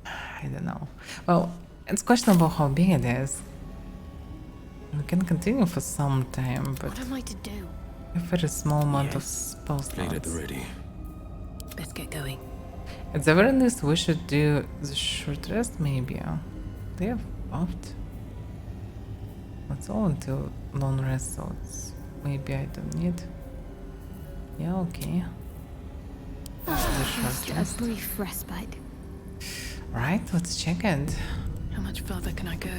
[SPEAKER 1] I don't know. Well, it's questionable how big it is. We can continue for some time, but
[SPEAKER 4] What am I to do?
[SPEAKER 1] a very small amount of spell
[SPEAKER 7] Plate at the
[SPEAKER 1] slots.
[SPEAKER 7] ready.
[SPEAKER 6] Let's get going.
[SPEAKER 1] At the very least, we should do the short rest, maybe. They have buffed. It's all into long rest, so it's maybe I don't need. Yeah, okay. The short
[SPEAKER 4] Just a
[SPEAKER 1] rest.
[SPEAKER 4] brief respite.
[SPEAKER 1] Right, let's check it.
[SPEAKER 6] How much further can I go?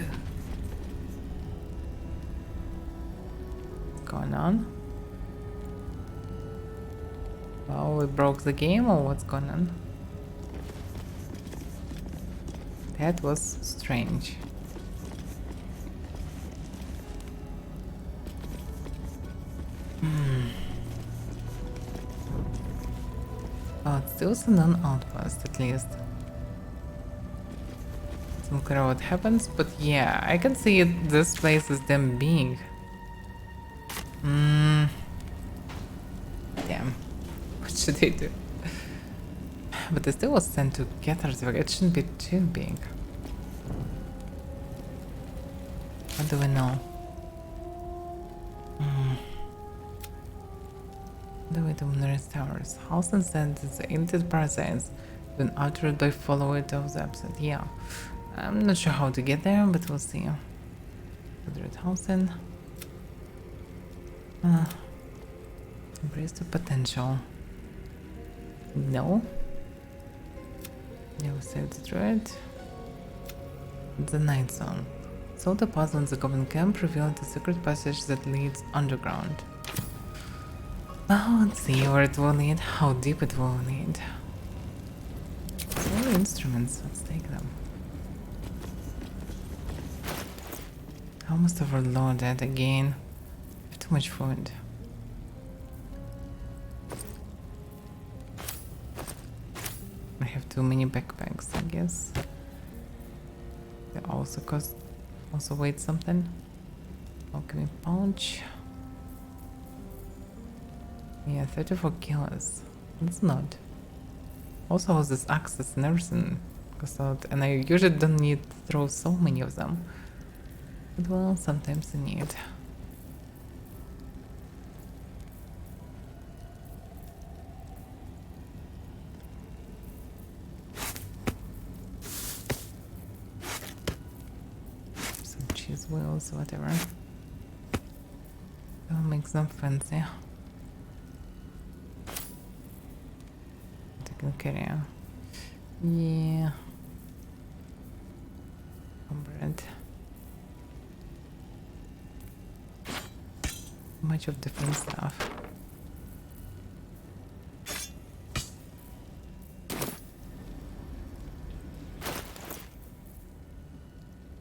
[SPEAKER 1] What's going on? Well, we broke the game, or what's going on? That was strange. Oh, it's still a non-outpost, at least. It's not clear what happens, but yeah, I can see it, this place is damn big. Damn. What should I do? But I still was sent to get artifact. It shouldn't be too big. What do we know? The way to Lunar Towers. Halson said that the ancient parasites been altered by following of the episode. Yeah. I'm not sure how to get there, but we'll see. 100,000. Embrace the potential. No. Yeah, we saved the druid. The night zone. Solve the puzzle in the goblin camp revealed the secret passage that leads underground. Well, let's see where it will lead, how deep it will lead. All the instruments, let's take them. I almost overloaded again. I have too much food. I have too many backpacks, I guess. They also cost, also weigh something. Alchemy pouch. Yeah, 34 kilos. That's not. Also has this access and everything. And I usually don't need to throw so many of them. But well, sometimes I need. Some cheese wheels, whatever. I'll make them fancy. Taking care. Yeah. Bread. Much of different stuff.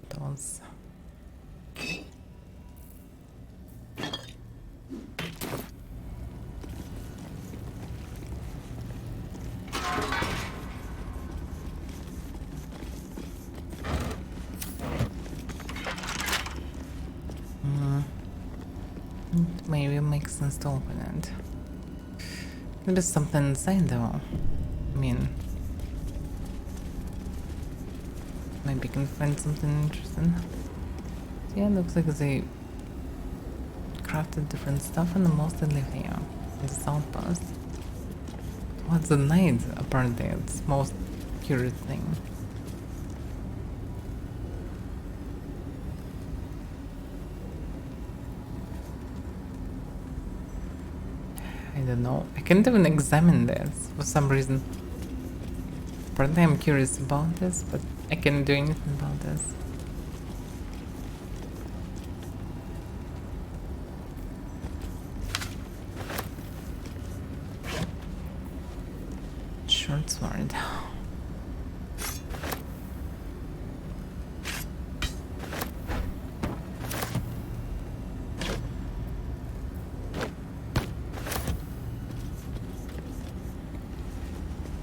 [SPEAKER 1] Those. Maybe it makes sense to open it. There's something inside though. I mean, maybe you can find something interesting. Yeah, it looks like they crafted different stuff and mostly live here in the outpost. What's the night? Apparently, it's most curious thing. I don't know. I can't even examine this for some reason. Apparently I'm curious about this, but I can't do anything about this. Short sword.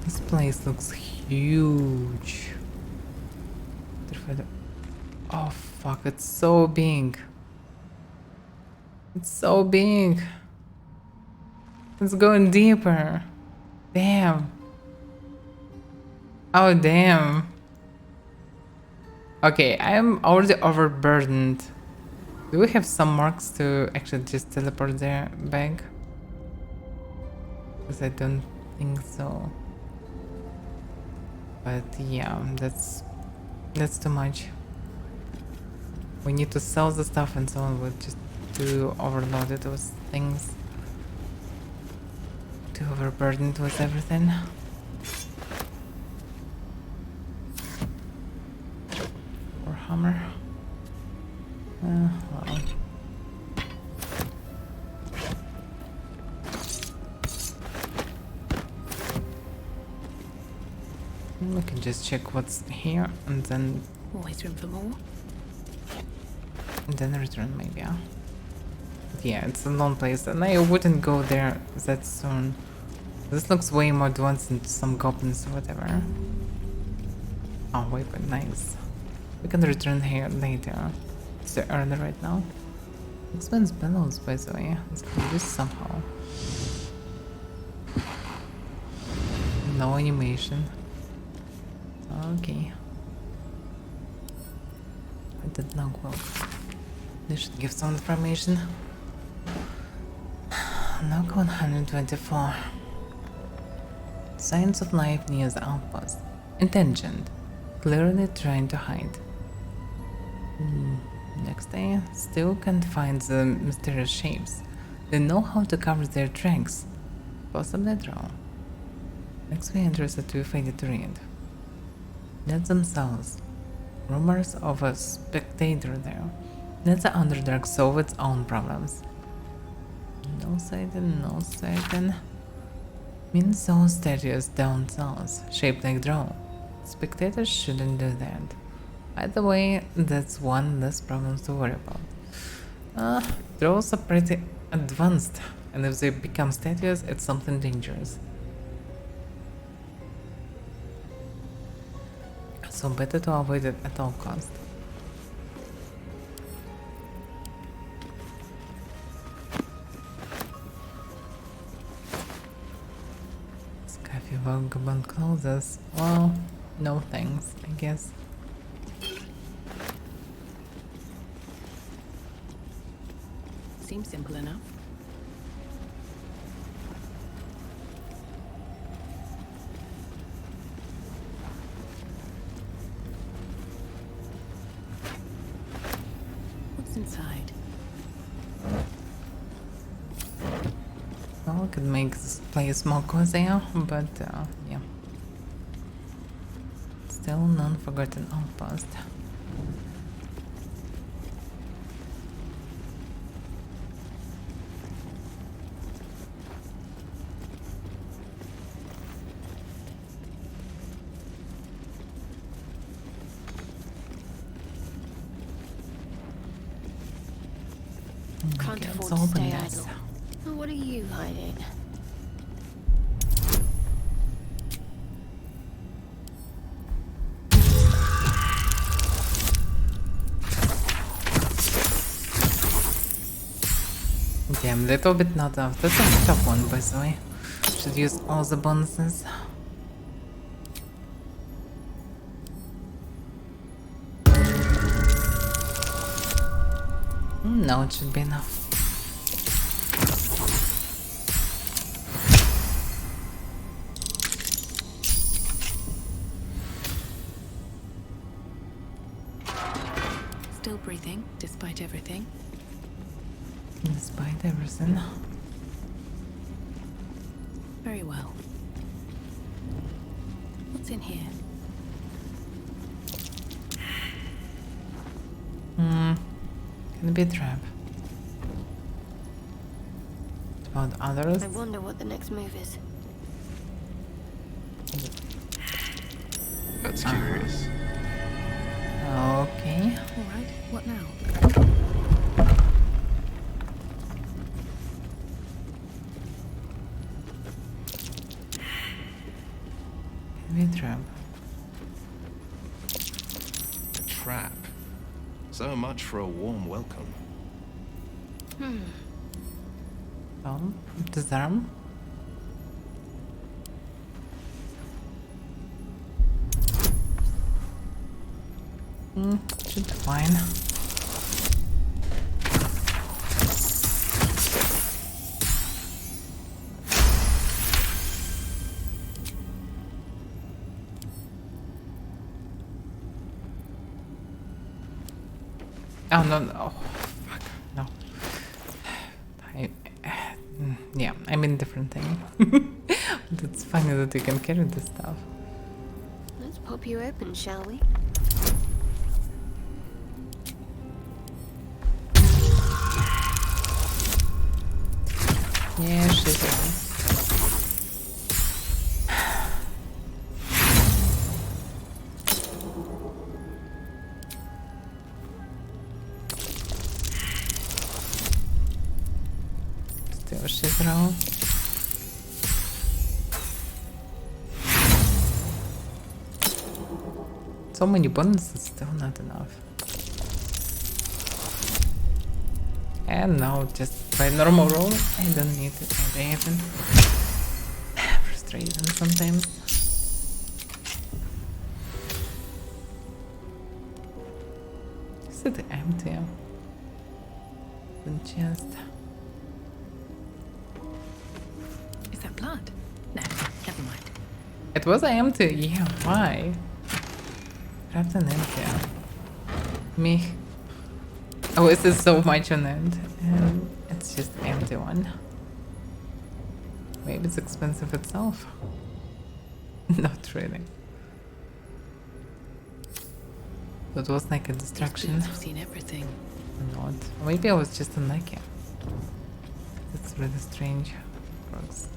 [SPEAKER 1] This place looks huge. Oh fuck, it's so big. It's so big. It's going deeper. Damn. Oh damn. Okay, I'm already overburdened. Do we have some marks to actually just teleport there back? Because I don't think so. But yeah, that's too much. We need to sell the stuff and so on. We'll just too overloaded with things. Too overburdened with everything. Or hammer. Well. We can just check what's here and then
[SPEAKER 6] Always room for more.
[SPEAKER 1] return maybe. Yeah, it's a long place and I wouldn't go there that soon. This looks way more advanced than some goblins or whatever. Oh wait, but nice. We can return here later. It's too early right now. Expense bellows, by the way. Let's do this somehow. No animation. Okay. I did not work. They should give some information. Knock 124. Signs of life near the outpost. Intention. Clearly trying to hide. Next day, still can't find the mysterious shapes. They know how to cover their tracks. Possibly draw. Next we enter the two faded to read. Not themselves. Rumors of a spectator there. Let the Underdark solve its own problems. No Satan, no Satan. Means those statues down south, shaped like drone. Spectators shouldn't do that. By the way, that's one less problem to worry about. Drones are pretty advanced, and if they become statues, it's something dangerous. So better to avoid it at all costs. Scaffy vagabond clothes. Well, no thanks, I guess.
[SPEAKER 6] Seems simple enough. What's inside?
[SPEAKER 1] Well, we could make this place more cozy, but yeah. Still non-forgotten outpost.
[SPEAKER 4] Can't
[SPEAKER 1] Okay, let's
[SPEAKER 4] afford to
[SPEAKER 1] open
[SPEAKER 4] stay
[SPEAKER 1] this.
[SPEAKER 4] idle. Oh, what are you hiding?
[SPEAKER 1] Damn, little bit not enough. That's a tough one, by the way. Should use all the bonuses. No, it should be enough.
[SPEAKER 6] Still breathing, despite everything.
[SPEAKER 1] Despite everything.
[SPEAKER 6] Very well. What's in here?
[SPEAKER 1] Can be a trap. What about others?
[SPEAKER 4] I wonder what the next move is.
[SPEAKER 7] That's curious.
[SPEAKER 1] Okay.
[SPEAKER 6] All right, what now?
[SPEAKER 1] Can be a trap.
[SPEAKER 7] A trap. So much for a warm welcome.
[SPEAKER 1] Disarm. Should be fine. Oh no, no. Oh, fuck. No. Yeah, I mean different thing. It's funny that you can carry this stuff.
[SPEAKER 4] Let's pop you open, shall we?
[SPEAKER 1] Yeah, shit. Still shit around. So many bonuses, still not enough. And now, just by normal roll, I don't need to add anything. Frustrating sometimes. Is it empty? The chest.
[SPEAKER 6] Is that blood? No, never mind.
[SPEAKER 1] It was empty. Yeah, why? Wrapped and empty. Me. Oh, is this so much on it? And it's just empty one. Maybe it's expensive itself. Not really. That was like a distraction.
[SPEAKER 6] I've seen everything.
[SPEAKER 1] Not. Maybe I was just unlucky. That's really strange. Gross.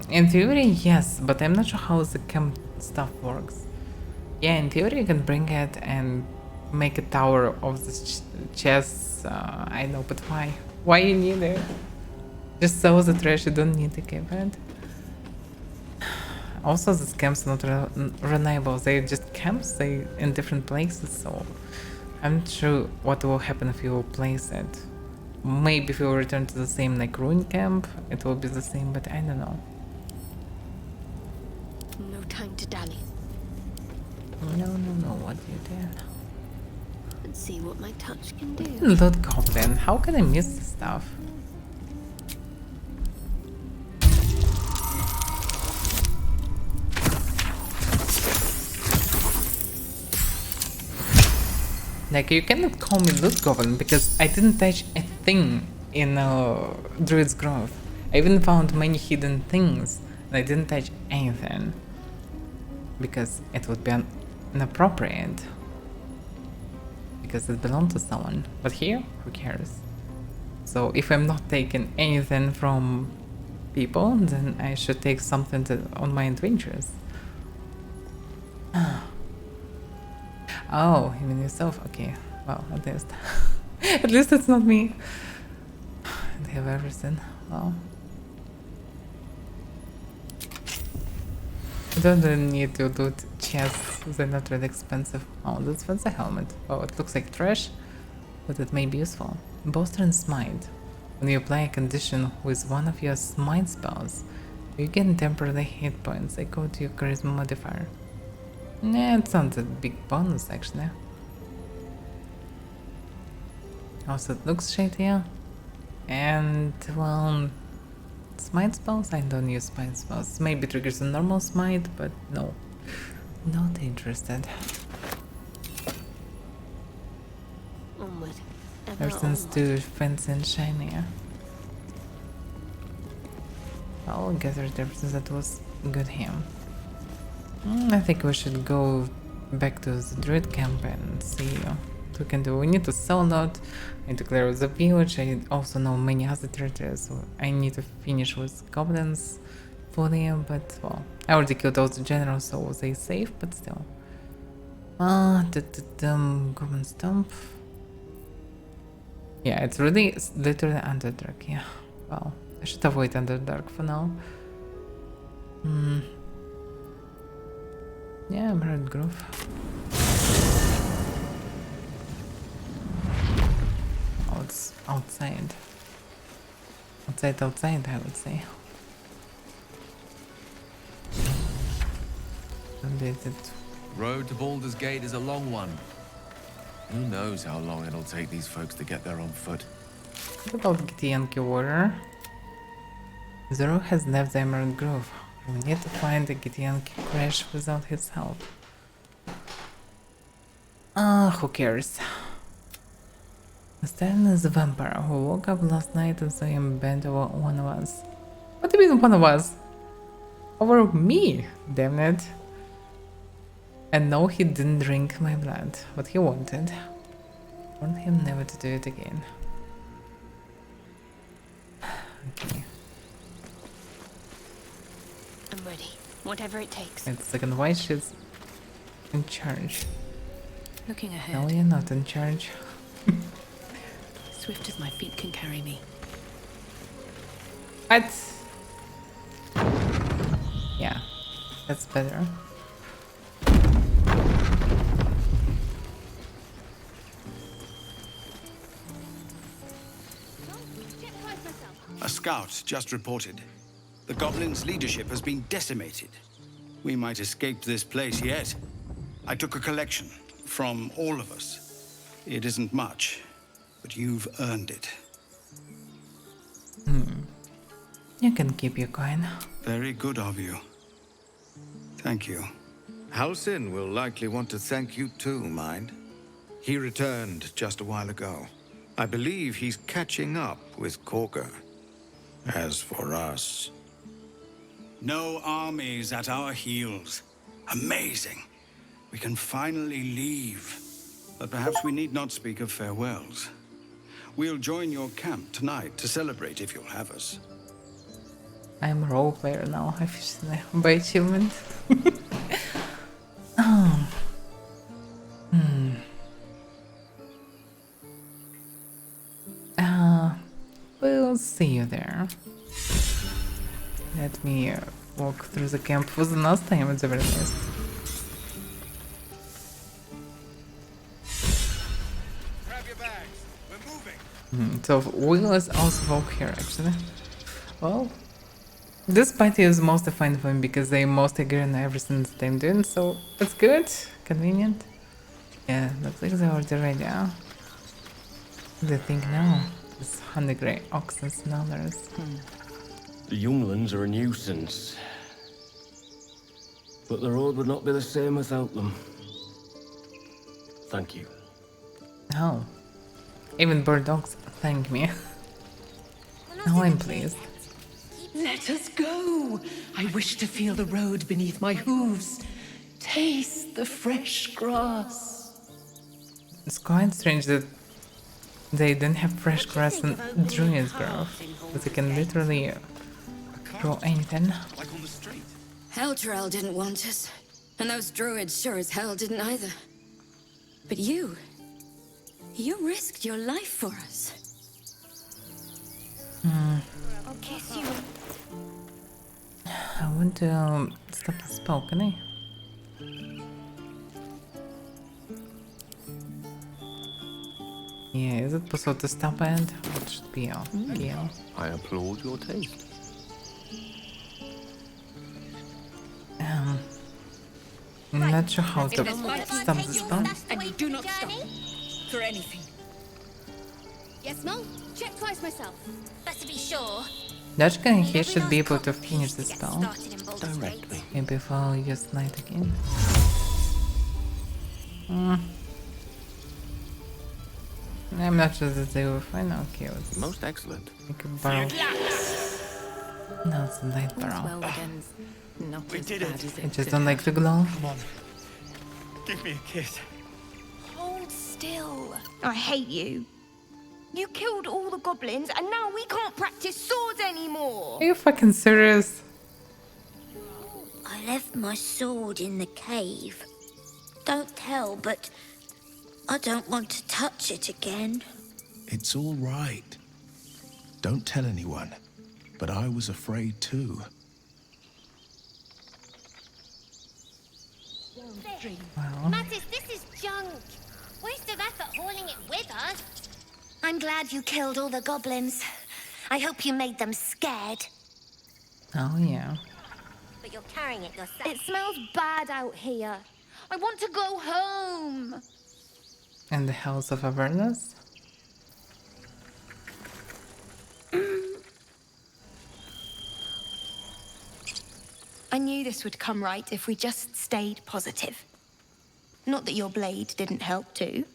[SPEAKER 1] In theory, yes, but I'm not sure how the camp stuff works. Yeah, in theory you can bring it and make a tower of the chest. I know, but why? Why you need it? Just sell the trash, you don't need to keep it. Also, the camps are not reliable. They just camps, they in different places, so I'm not sure what will happen if you place it. Maybe if you return to the same like ruin camp, it will be the same, but I don't know.
[SPEAKER 4] No time to dally.
[SPEAKER 1] No, what you did?
[SPEAKER 4] Let's see what my touch can do.
[SPEAKER 1] Loot goblin, how can I miss this stuff? Like, you cannot call me loot goblin because I didn't touch a thing in Druid's Grove. I even found many hidden things and I didn't touch anything because it would be inappropriate because it belonged to someone. But here, who cares? So if I'm not taking anything from people, then I should take something on my adventures. Oh, you mean yourself? Okay, well, at least. At least it's not me. They have everything. Well. I don't really need to do chests, they're not really expensive. Oh, that's fancy helmet. Oh, it looks like trash, but it may be useful. Bolster and Smite. When you apply a condition with one of your Smite spells, you gain temporary hit points equal to your Charisma modifier. Nah, it's not a big bonus actually. Also, it looks shadier. And, well, Smite spells? I don't use Smite spells. Maybe triggers a normal Smite, but no. Not interested.
[SPEAKER 4] Onward. Ever
[SPEAKER 1] Everything's
[SPEAKER 4] onward.
[SPEAKER 1] too fancy and shiny. I'll gather everything that was good here. I think we should go back to the druid camp and see what we can do. We need to sell a lot. I need to clear out the village. I also know many other territories, so I need to finish with goblins fully, but well, I already killed all the generals, so they safe, but still. Goblin stomp. Yeah, it's really literally Underdark, yeah. Well, I should avoid Underdark for now. Yeah, Emerald Grove. Oh, it's outside. Outside, I would say.
[SPEAKER 3] Road to Baldur's Gate is a long one. Who knows how long it'll take these folks to get there on foot.
[SPEAKER 1] What about Gitianki Water? Zero has left the Emerald Grove. We need to find the Gitianki crash without his help. Who cares? Stan is a vampire who woke up last night and saw him bend over one of us. What do you mean one of us? Over me, damn it. And no, he didn't drink my blood, but he wanted. Warned him never to do it again. Okay.
[SPEAKER 4] I'm ready. Whatever it takes.
[SPEAKER 1] It's second why she's in charge.
[SPEAKER 6] Looking
[SPEAKER 1] No,
[SPEAKER 6] ahead,
[SPEAKER 1] you're not in charge.
[SPEAKER 6] swift as my feet can carry me.
[SPEAKER 1] What? Yeah, that's better.
[SPEAKER 8] A scout just reported. The goblins' leadership has been decimated. We might escape this place yet. I took a collection from all of us. It isn't much, but you've earned it.
[SPEAKER 1] You can keep your coin.
[SPEAKER 8] Very good of you. Thank you.
[SPEAKER 9] Halsin will likely want to thank you too, mind. He returned just a while ago. I believe he's catching up with Korga. As for us...
[SPEAKER 8] No armies at our heels. Amazing. We can finally leave. But perhaps we need not speak of farewells. We'll join your camp tonight to celebrate if you'll have us.
[SPEAKER 1] I'm a role player now, officially, by achievement. Oh. We'll see you there. Let me walk through the camp for the last time at the very least.
[SPEAKER 8] Grab your bags. We're moving.
[SPEAKER 1] So Will is also walk here actually. Well, this party is mostly fine for me because they mostly agree on everything that I'm doing, so it's good, convenient. Yeah, looks like they're already ready. Huh? What do you think now? This honey grey oxens and others.
[SPEAKER 10] The younglings are a nuisance. But the road would not be the same without them. Thank you.
[SPEAKER 1] Oh. Even bird dogs thank me. Now I'm pleased.
[SPEAKER 11] Let us go! I wish to feel the road beneath my hooves. Taste the fresh grass.
[SPEAKER 1] It's quite strange that they didn't have fresh grass in Druid's Grove. But they can literally draw anything.
[SPEAKER 8] Like on the street.
[SPEAKER 12] Heldrael didn't want us, and those druids sure as hell didn't either. But you risked your life for us.
[SPEAKER 4] I'll kiss you.
[SPEAKER 1] I want to stop the spell, can I? Yeah, is it possible to stop it? It should be a deal.
[SPEAKER 10] I applaud your taste.
[SPEAKER 1] I'm not sure how to stop the spell.
[SPEAKER 12] And you do not stop for anything.
[SPEAKER 4] Yes, Mom? Check twice myself. But to be sure.
[SPEAKER 1] Dutch guy here should be able to finish the spell.
[SPEAKER 10] Directly.
[SPEAKER 1] Maybe if I'll use light again. I'm not sure that they will find. Okay, let's
[SPEAKER 10] Most excellent.
[SPEAKER 1] make a barrel. No, it's a light barrel.
[SPEAKER 5] Well, again, not
[SPEAKER 8] We
[SPEAKER 5] as
[SPEAKER 8] did
[SPEAKER 5] bad
[SPEAKER 8] it.
[SPEAKER 5] as
[SPEAKER 1] I
[SPEAKER 5] it
[SPEAKER 1] just
[SPEAKER 5] could
[SPEAKER 1] don't like to glow.
[SPEAKER 8] Come on. Give me a kiss.
[SPEAKER 4] Hold still. I hate you. You killed all the goblins, and now we can't practice swords anymore.
[SPEAKER 1] Are you fucking serious?
[SPEAKER 13] I left my sword in the cave. Don't tell, but I don't want to touch it again.
[SPEAKER 7] It's all right. Don't tell anyone. But I was afraid too.
[SPEAKER 1] Well,
[SPEAKER 4] Mattis, this is junk. Waste of effort hauling it with us. I'm glad you killed all the goblins. I hope you made them scared.
[SPEAKER 1] oh yeah.
[SPEAKER 4] But you're carrying it yourself. It smells bad out here. I want to go home.
[SPEAKER 1] And the House of Avernus?
[SPEAKER 4] I knew this would come right if we just stayed positive. Not that your blade didn't help too.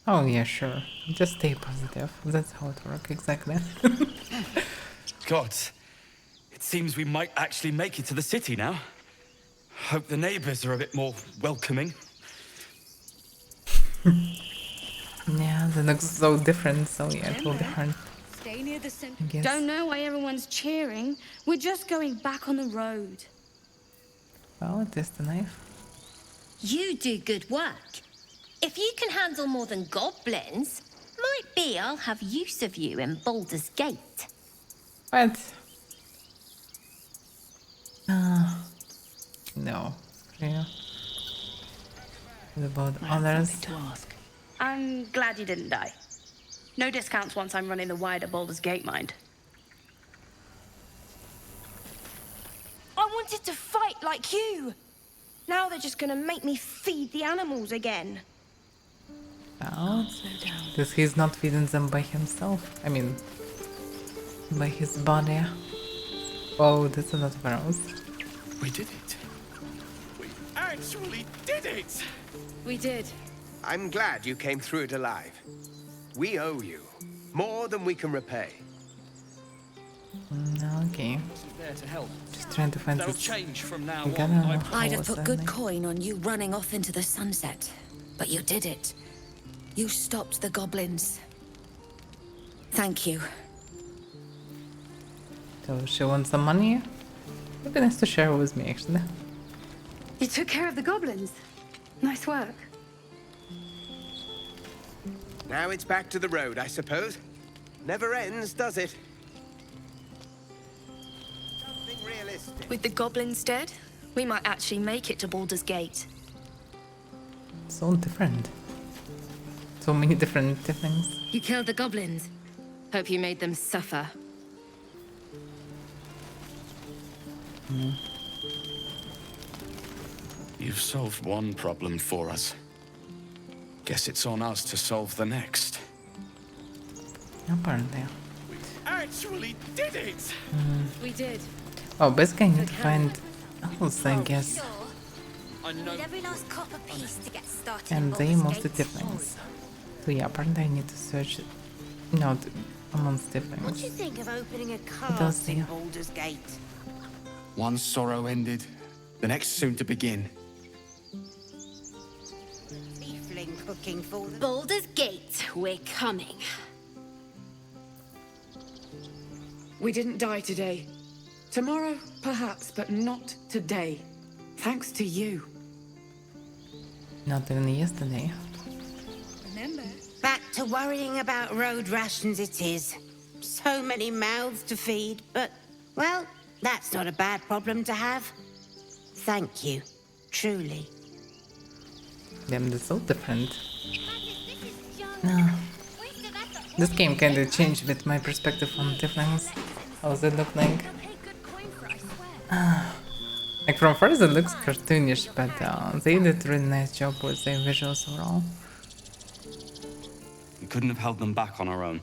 [SPEAKER 1] Oh yeah, sure. Just stay positive. That's how it works, exactly.
[SPEAKER 14] God, it seems we might actually make it to the city now. Hope the neighbors are a bit more welcoming.
[SPEAKER 1] Yeah, that looks so different, so yeah, it will be hard.
[SPEAKER 12] Stay near the center.
[SPEAKER 1] I guess.
[SPEAKER 4] Don't know why everyone's cheering. We're just going back on the road.
[SPEAKER 1] Well, it is the knife.
[SPEAKER 13] You do good work.
[SPEAKER 4] If you can handle more than goblins, might be I'll have use of you in Baldur's Gate.
[SPEAKER 1] What? No. Yeah. What about others?
[SPEAKER 5] to ask.
[SPEAKER 15] I'm glad you didn't die. No discounts once I'm running the wider Baldur's Gate, mind.
[SPEAKER 4] I wanted to fight like you. Now they're just gonna make me feed the animals again.
[SPEAKER 1] Well, because he's not feeding them by himself. I mean, by his body. Oh, that's a lot of arrows.
[SPEAKER 8] We did it. We actually did it!
[SPEAKER 12] We did.
[SPEAKER 16] I'm glad you came through it alive. We owe you more than we can repay.
[SPEAKER 1] Okay.
[SPEAKER 14] There to help.
[SPEAKER 1] Just trying to find
[SPEAKER 14] That'll
[SPEAKER 1] this.
[SPEAKER 14] change from now
[SPEAKER 1] I
[SPEAKER 14] on.
[SPEAKER 1] gotta know
[SPEAKER 12] I'd
[SPEAKER 1] how
[SPEAKER 12] have
[SPEAKER 1] was
[SPEAKER 12] put good
[SPEAKER 1] that
[SPEAKER 12] coin on you running off into the sunset. But you did it. You stopped the goblins. Thank you.
[SPEAKER 1] So she wants some money? Would be nice to share with me, actually.
[SPEAKER 15] You took care of the goblins. Nice work.
[SPEAKER 16] Now it's back to the road, I suppose. Never ends, does it? Something realistic.
[SPEAKER 4] With the goblins dead, we might actually make it to Baldur's Gate.
[SPEAKER 1] So different. So many different things.
[SPEAKER 12] You killed the goblins. Hope you made them suffer.
[SPEAKER 14] You've solved one problem for us. Guess it's on us to solve the next.
[SPEAKER 1] Apparently.
[SPEAKER 8] We actually did it!
[SPEAKER 12] We did.
[SPEAKER 1] Oh, basically I need to find else, I guess.
[SPEAKER 4] Need every last copper piece to get started.
[SPEAKER 1] And they mostly difference. So yeah, apparently I need to search no amongst
[SPEAKER 4] What do you
[SPEAKER 1] difference.
[SPEAKER 4] think of opening a
[SPEAKER 1] does
[SPEAKER 4] cast
[SPEAKER 1] say.
[SPEAKER 4] in Baldur's Gate?
[SPEAKER 14] One sorrow ended, the next soon to begin.
[SPEAKER 13] Tiefling cooking for them.
[SPEAKER 12] Baldur's Gate, we're coming.
[SPEAKER 5] We didn't die today.
[SPEAKER 11] Tomorrow, perhaps, but not today. Thanks to you.
[SPEAKER 1] Not even yesterday.
[SPEAKER 17] Remember? Back to worrying about road rations it is. So many mouths to feed, but, well, that's not a bad problem to have. Thank you, truly.
[SPEAKER 1] Damn, that's so different. No. This game kinda changed with my perspective on difference. How does it look like? Like from first it looks cartoonish, but they did a really nice job with the visuals overall.
[SPEAKER 14] We couldn't have held them back on our own.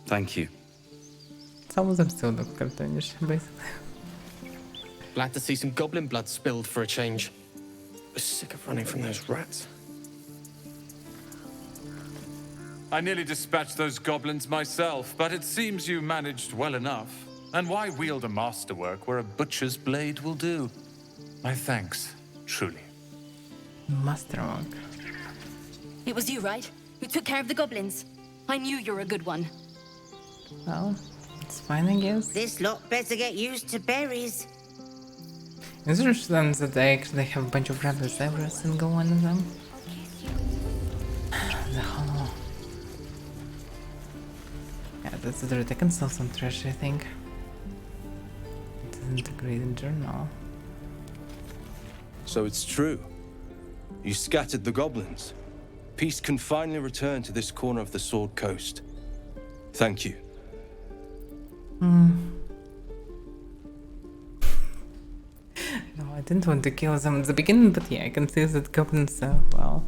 [SPEAKER 14] Thank you.
[SPEAKER 1] Some of them still look cartoonish, basically.
[SPEAKER 18] Glad to see some goblin blood spilled for a change. We're sick of running from those rats.
[SPEAKER 19] I nearly dispatched those goblins myself, but it seems you managed well enough. And why wield a masterwork where a butcher's blade will do? My thanks, truly.
[SPEAKER 1] Masterwork.
[SPEAKER 12] It was you, right? Who took care of the goblins? I knew you're a good one.
[SPEAKER 1] Well, it's fine, I guess.
[SPEAKER 17] This lot better get used to berries.
[SPEAKER 1] It's interesting that they actually have a bunch of rebels every single one of them. The hollow. Yeah, that's the dirt. I can sell some trash, I think. It's an integrated journal.
[SPEAKER 20] So it's true. You scattered the goblins. Peace can finally return to this corner of the Sword Coast. Thank you.
[SPEAKER 1] No, I didn't want to kill them at the beginning, but yeah, I can see that goblins, well,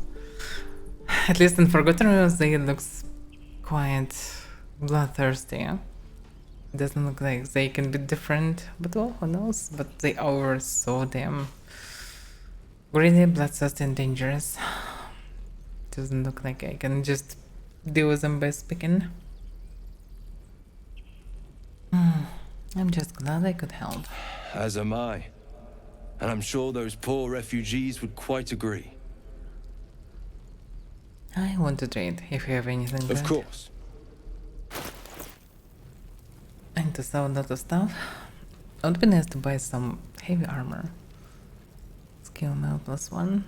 [SPEAKER 1] at least in Forgotten Realms, they looks quite bloodthirsty. It doesn't look like they can be different, but well, who knows? But they are so damn greedy, bloodthirsty, and dangerous. Doesn't look like I can just deal with them by speaking. I'm just glad I could help.
[SPEAKER 20] As am I. And I'm sure those poor refugees would quite agree.
[SPEAKER 1] I want to trade if you have anything good.
[SPEAKER 20] Of course.
[SPEAKER 1] I need to sell a lot of stuff. It would be nice to buy some heavy armor. Skill mail +1.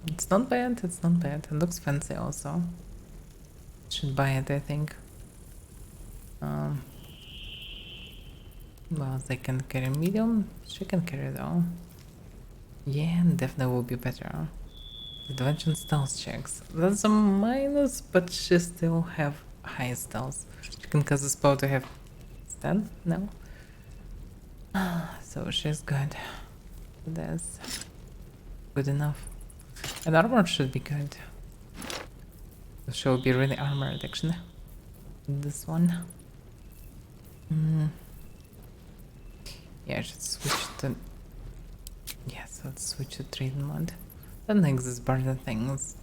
[SPEAKER 1] It's not bad, it's not bad. It looks fancy also. Should buy it, I think. Well, they can carry medium. She can carry though. Yeah, definitely will be better. Adventure stealth checks. That's a minus, but she still have high stealth. She can cast a spell to have stun? No. So she's good. That's good enough. And armor should be good. She'll be really armored actually. This one. Yeah, I should switch to... Yes, let's switch to trading mode. Don't like these burden things.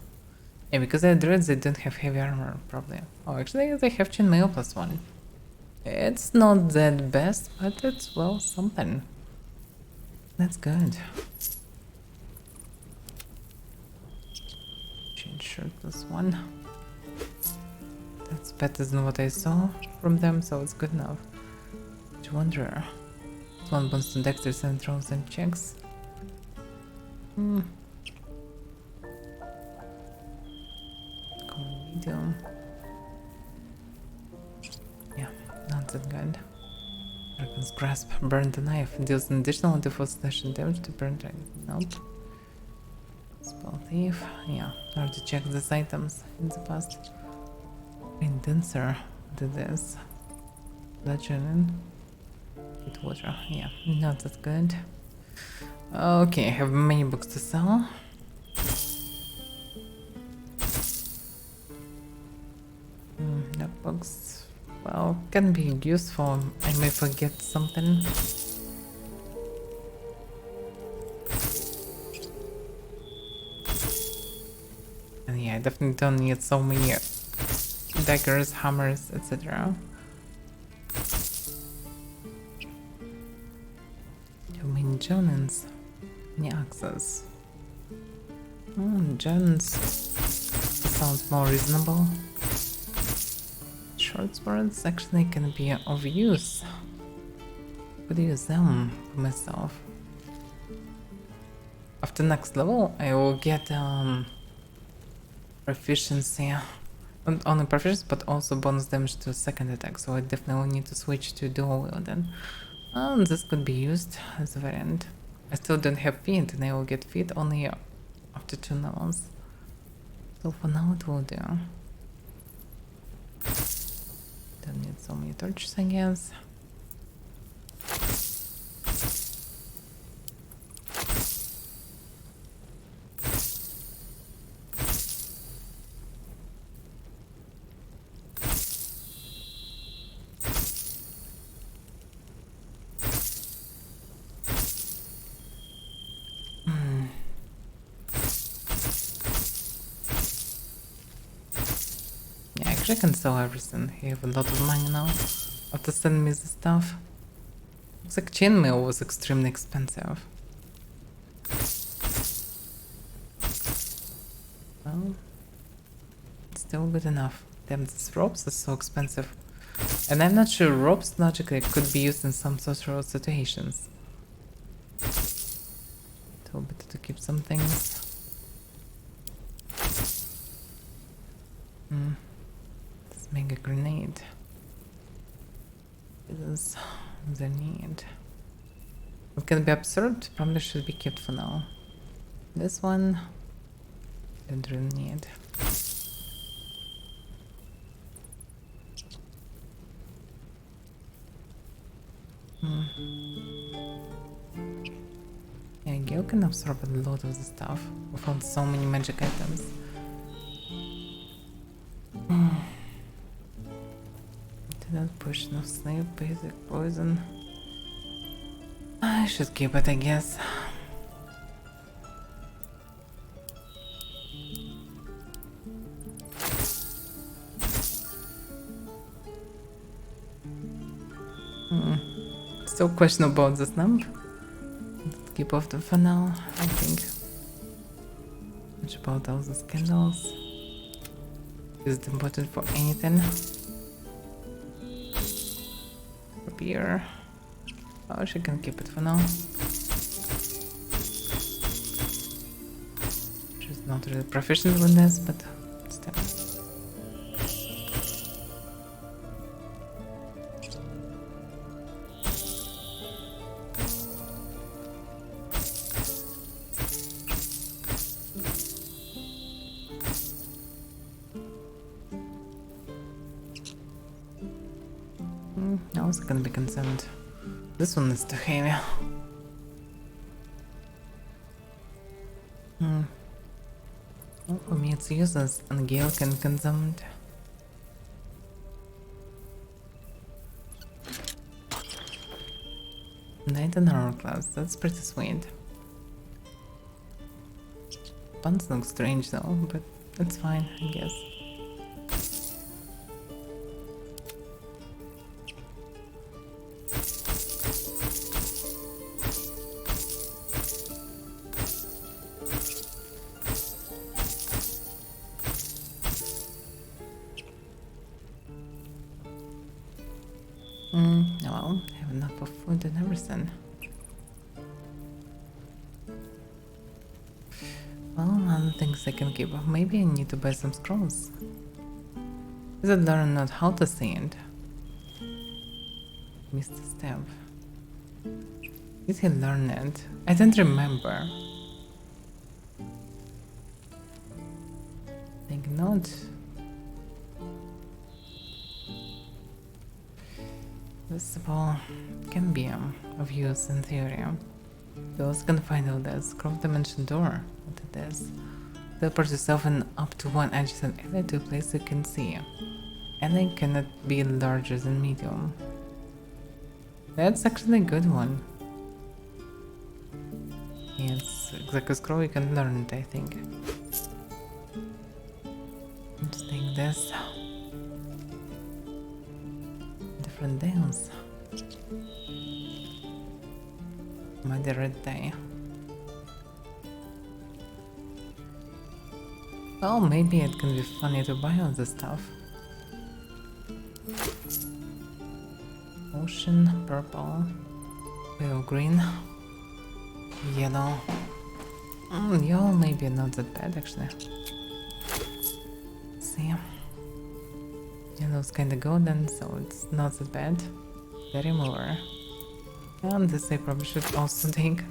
[SPEAKER 1] Yeah, because they're druids, they don't have heavy armor, probably. Oh, actually, they have chainmail +1. It's not that best, but it's, well, something. That's good. Chain shirt +1. That's better than what I saw from them, so it's good enough. Which Wanderer. One bonus to Dexter's and rolls and checks. Common medium. Yeah, not that good. Dragon's Grasp. Burn the knife. Deals an additional default slashing damage to burn dragon. Nope. Spell thief. Yeah, I already checked these items in the past. Indenser did this. Bludgeoning. With water, yeah, not that good. Okay, I have many books to sell. Notebooks, well, can be useful. I may forget something. And yeah, I definitely don't need so many daggers, hammers, etc. Journals. Any axes? Journals sounds more reasonable. Short swords actually can be of use. could use them for myself. After next level, I will get proficiency, not only proficiency but also bonus damage to second attack. So I definitely need to switch to dual wielding. This could be used as a variant. I still don't have feet, and I will get feet only after 2 levels. So for now it will do. Don't need so many torches, I guess. I can sell everything. I have a lot of money now after sending me the stuff. Looks like chainmail was extremely expensive. Well, it's still good enough. Damn, these ropes are so expensive. And I'm not sure ropes logically could be used in some social situations. So better to keep some things. Make a grenade. This is the need. It can be absorbed, probably should be kept for now. This one, don't really need. Yeah, Gale can absorb a lot of the stuff. We found so many magic items. Not push, no sleep, basic poison. I should keep it, I guess. Still questionable about this number. Let's keep off them for now, I think. Much about all those candles. Is it important for anything? Beer. Oh, she can keep it for now. She's not really proficient with this, but still. I was gonna be concerned. This one is too heavy. Well, for me it's useless, and Gale can consume it. Knight and armor class, that's pretty sweet. Pants look strange though, but it's fine, I guess. Well, I have enough of food and everything. Well, other things I can keep. Maybe I need to buy some scrolls. Is it learn not how to sing? Missed a step. Did he learn it? I don't remember. Think not. This ball can be of use in theory. Those can find out this cross dimension door. What it is. Teleport yourself in up to one adjacent area to a place you can see. Ally cannot be larger than medium. That's actually a good one. Yes, exactly scroll you can learn it, I think. Just take this. Different deals. Mighty red die. Well, maybe it can be funny to buy all this stuff. Ocean, purple. Pale green. Yellow. Yellow maybe not that bad actually. See. Yellow's kinda golden, so it's not that bad. The remover. And this I probably should also take.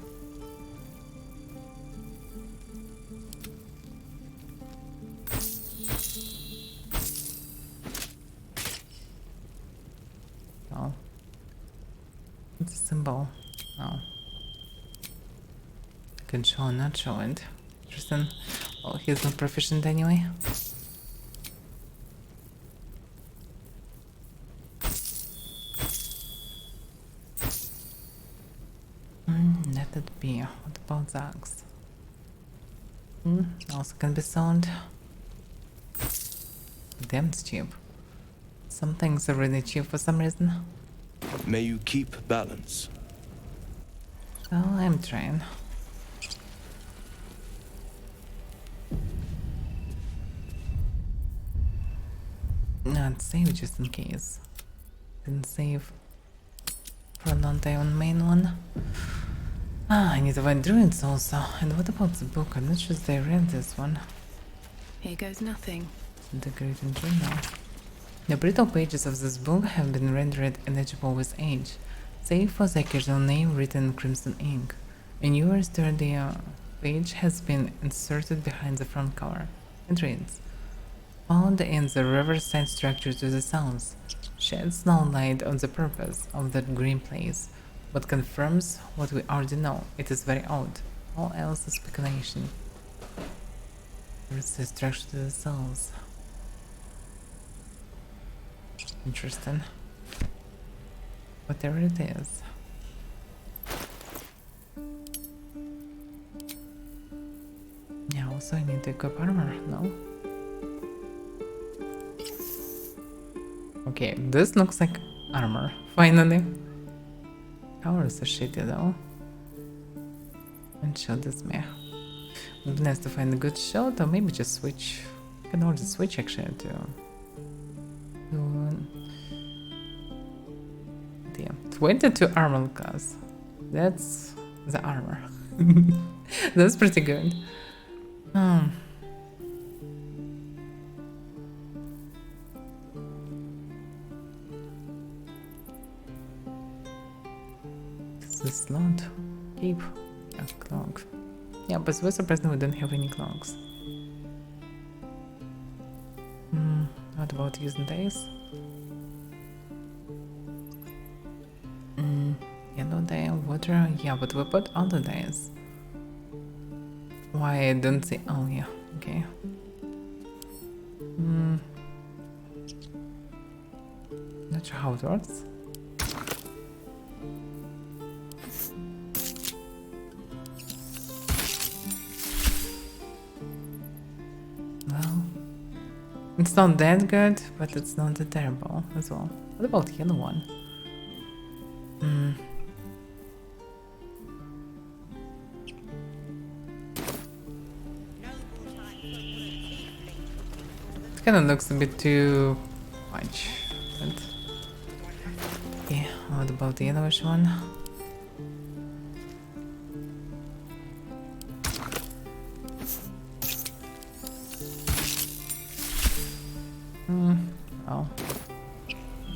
[SPEAKER 1] Oh. It's a symbol. Oh. Can show or not show it. Interesting. Well, he's not proficient anyway. Let it be. What about the axe? Also can be sold. Damn, it's cheap. Some things are really cheap for some reason.
[SPEAKER 20] May you keep balance.
[SPEAKER 1] Well, I'm trying. Not save just in case. Didn't save for a long time on main one. I need to find druids also. And what about the book? I'm not sure if I read this one.
[SPEAKER 6] Here goes nothing.
[SPEAKER 1] The Great Journal. The brittle pages of this book have been rendered illegible with age, save for the occasional name written in crimson ink. A newer, sturdier page has been inserted behind the front cover. It reads, "Found in the riverside structure to the south, sheds no light on the purpose of that green place, but confirms what we already know. It is very odd. All else is speculation." Riverside structure to the south. Interesting. Whatever it is. Yeah, also I need to equip armor, no? Okay, this looks like armor, finally. Colors are shitty though. And shield is meh. Would be nice to find a good shield, or maybe just switch. I can already switch actually to... Damn, 22 armor class. That's the armor. That's pretty good. This is not cape. A cloak. Yeah, but we're surprised we don't have any cloaks. What about using days? Yellow day, water, yeah, but we put all the days. Why I don't see? Oh yeah, okay. Not sure how it works. Well, it's not that good, but it's not that terrible as well. What about the yellow one? It kind of looks a bit too much, but yeah. What about the yellowish one? Oh,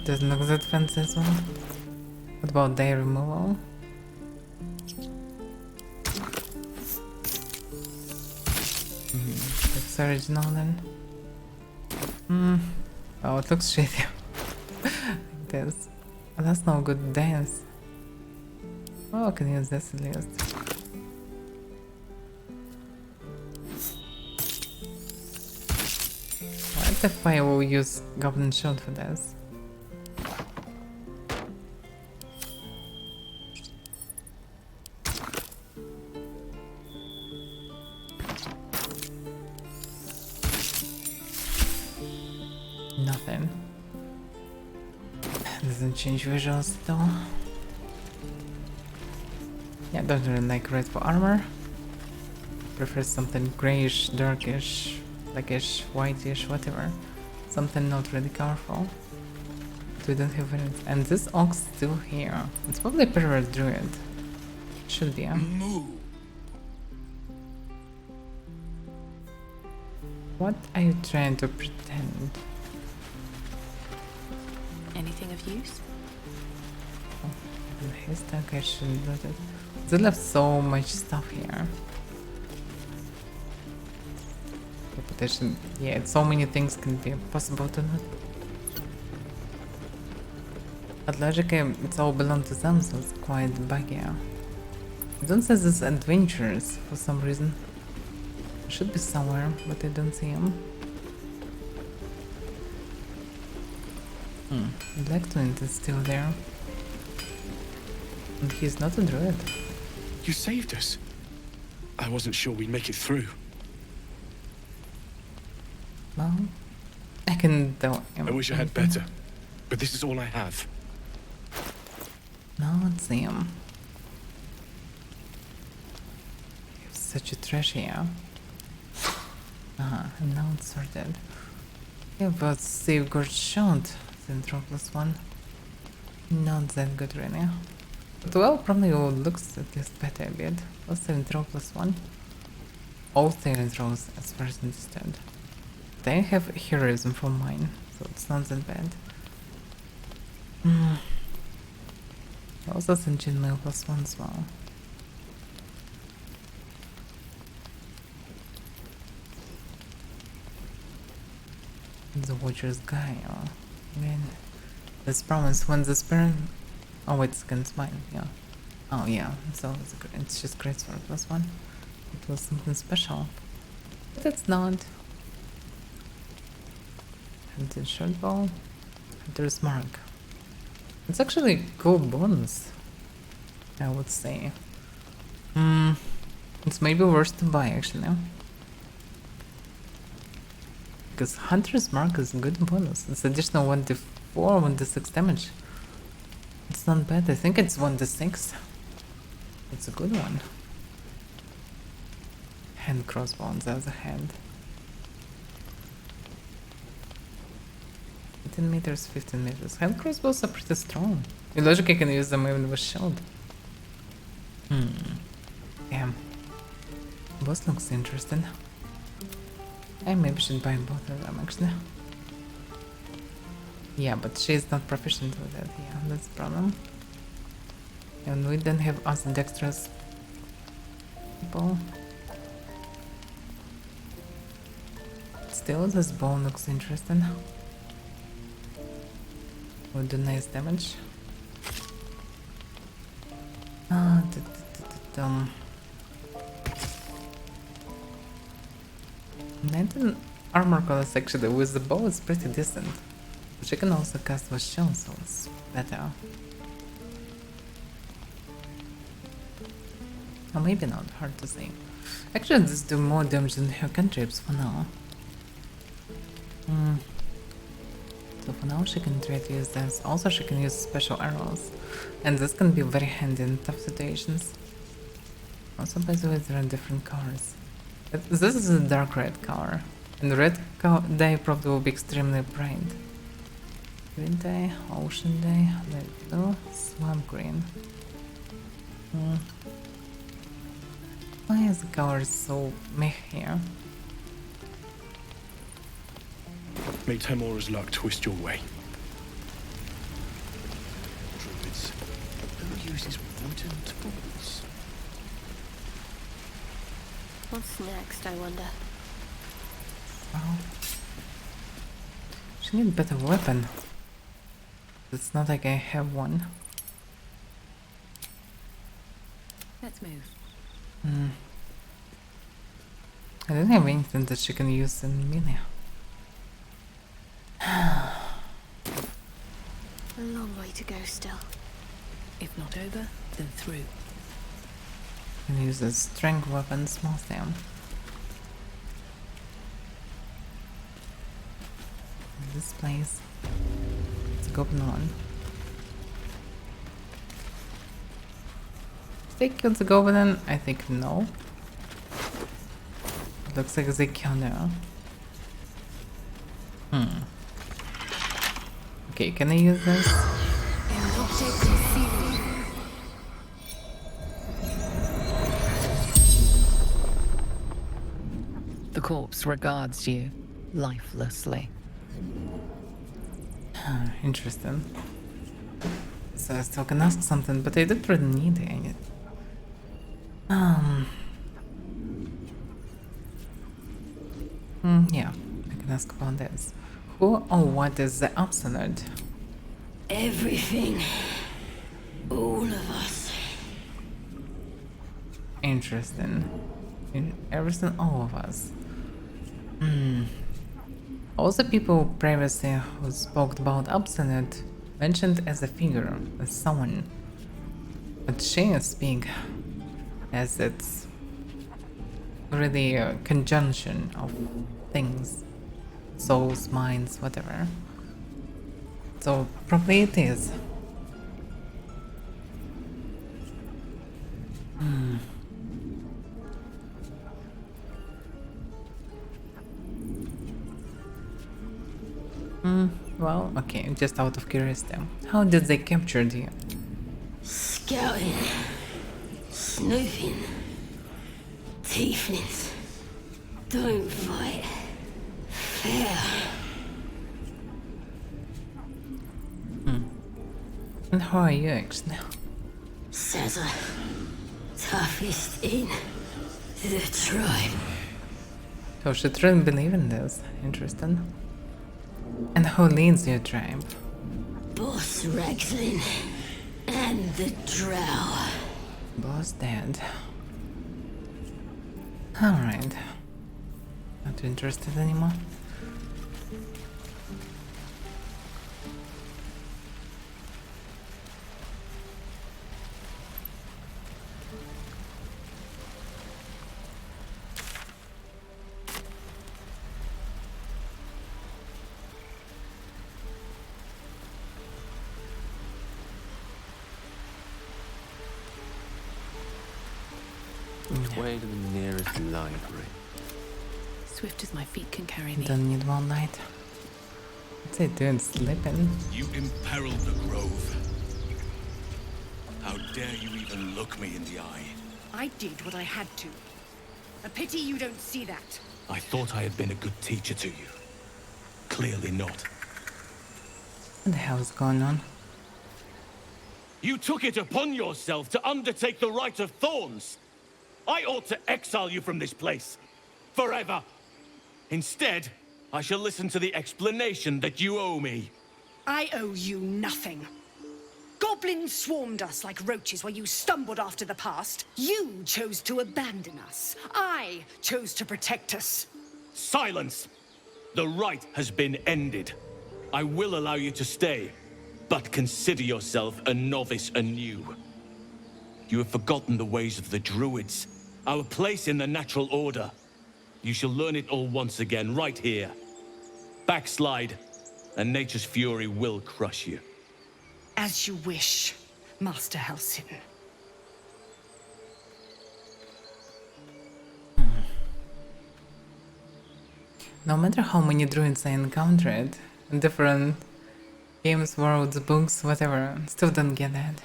[SPEAKER 1] doesn't look that fancy as well. What about day removal? That's original then. Oh, it looks shitty. Like this. Oh, that's no good dance. Oh, I can use this at least. What if I will use Goblin Shield for this? Nothing. Doesn't change visuals at all. Yeah, don't really like red for armor. Prefer something grayish, darkish, blackish, whitish, whatever. Something not really colorful. We don't have any. And this ox still here. It's probably a pervert druid. Should be, What are you trying to pretend?
[SPEAKER 6] Anything of use?
[SPEAKER 1] In his deck, I shouldn't do it. They left so much stuff here. Reputation. Yeah, so many things can be possible to not. But logically, it's all belong to them, so it's quite buggy. I don't say this adventures for some reason. Should be somewhere, but I don't see him. Black Twin is still there. And he's not a druid.
[SPEAKER 7] You saved us. I wasn't sure we'd make it through.
[SPEAKER 1] Well, I can tell him.
[SPEAKER 7] I wish I had better, but this is all I have.
[SPEAKER 1] Now let's see him. Such a trash here. And now it's sorted. Yeah, but Safeguard Shot, the dropless one. Not that good really. But well, probably looks at least better a bit. What's the dropless one? All saving throws as far as I understand. They have heroism for mine, so it's not that bad. Also Engine Mail +1 as well. The Watcher's Guy, I mean, this promise when the spirit. Oh, wait, it's against mine, yeah. Oh, yeah, so it's just great for +1. It was something special. But it's not. Hunted short bow. Hunter's Mark. It's actually a cool bonus, I would say. It's maybe worth to buy actually. Because Hunter's Mark is a good bonus. It's additional 1d4, 1d6 damage. It's not bad. I think it's 1d6. It's a good one. Hand crossbow on the other hand. 15 meters, 15 meters. Hand crossbows are pretty strong. In logic, I can use them even with shield. Yeah. Boss looks interesting. I maybe should buy both of them actually. Yeah, but she's not proficient with that. Yeah, that's the problem. And we don't have us dexterous people. Still, this bow looks interesting. Would do nice damage. 19 armor class actually with the bow is pretty decent. Which I can also cast with shield, so it's better. Or maybe not, hard to say. Actually, this do more damage than her cantrips for now. So for now she can try to use this. Also she can use special arrows. And this can be very handy in tough situations. Also by the way there are different colors. But this is a dark red color. And red dye probably will be extremely bright. Green dye, ocean dye, light blue, swamp green. Why is the color so meh here?
[SPEAKER 7] May Temora's luck twist your way. Druids. Who uses wooden tools?
[SPEAKER 6] What's next, I wonder?
[SPEAKER 1] Well, she needs a better weapon. It's not like I have one.
[SPEAKER 6] Let's move.
[SPEAKER 1] I don't have anything that she can use in melee.
[SPEAKER 6] A long way to go still. If not over, then through.
[SPEAKER 1] Can use a strength weapon, small them. This place. It's a goblin one. Did they kill the goblin? I think no. It looks like they killed her. Okay, can I use this?
[SPEAKER 2] The corpse regards you lifelessly.
[SPEAKER 1] Interesting. So I still can ask something, but I don't really need it. Yeah, I can ask about this. Who or what is the Absolute?
[SPEAKER 12] Everything. All of us.
[SPEAKER 1] Interesting. Everything, all of us. All the people previously who spoke about Absolute mentioned as a figure, as someone. But she speak as its really a conjunction of things. Souls, minds, whatever. So probably it is. Well, okay, just out of curiosity. How did they capture you?
[SPEAKER 12] Scouting. Snooping. Tieflings. Don't fight. Fair.
[SPEAKER 1] And how are you actually?
[SPEAKER 12] Saza. Toughest in the tribe.
[SPEAKER 1] So she truly believe in this. Interesting. And who leads your tribe?
[SPEAKER 12] Boss Ragslin and the Drow.
[SPEAKER 1] Boss dead. Alright. Not interested anymore.
[SPEAKER 10] Which way to the nearest library?
[SPEAKER 6] Swift as my feet can carry me.
[SPEAKER 1] Don't need one light. What's it doing? Sleeping?
[SPEAKER 21] You imperiled the grove. How dare you even look me in the eye?
[SPEAKER 22] I did what I had to. A pity you don't see that.
[SPEAKER 21] I thought I had been a good teacher to you. Clearly not.
[SPEAKER 1] What the hell is going on?
[SPEAKER 21] You took it upon yourself to undertake the Rite of Thorns. I ought to exile you from this place. Forever. Instead, I shall listen to the explanation that you owe me.
[SPEAKER 22] I owe you nothing. Goblins swarmed us like roaches while you stumbled after the past. You chose to abandon us. I chose to protect us.
[SPEAKER 21] Silence! The rite has been ended. I will allow you to stay, but consider yourself a novice anew. You have forgotten the ways of the Druids, our place in the natural order. You shall learn it all once again, right here. Backslide, and nature's fury will crush you.
[SPEAKER 22] As you wish, Master Halsin.
[SPEAKER 1] No matter how many druids I encountered in different games, worlds, books, whatever, still don't get that.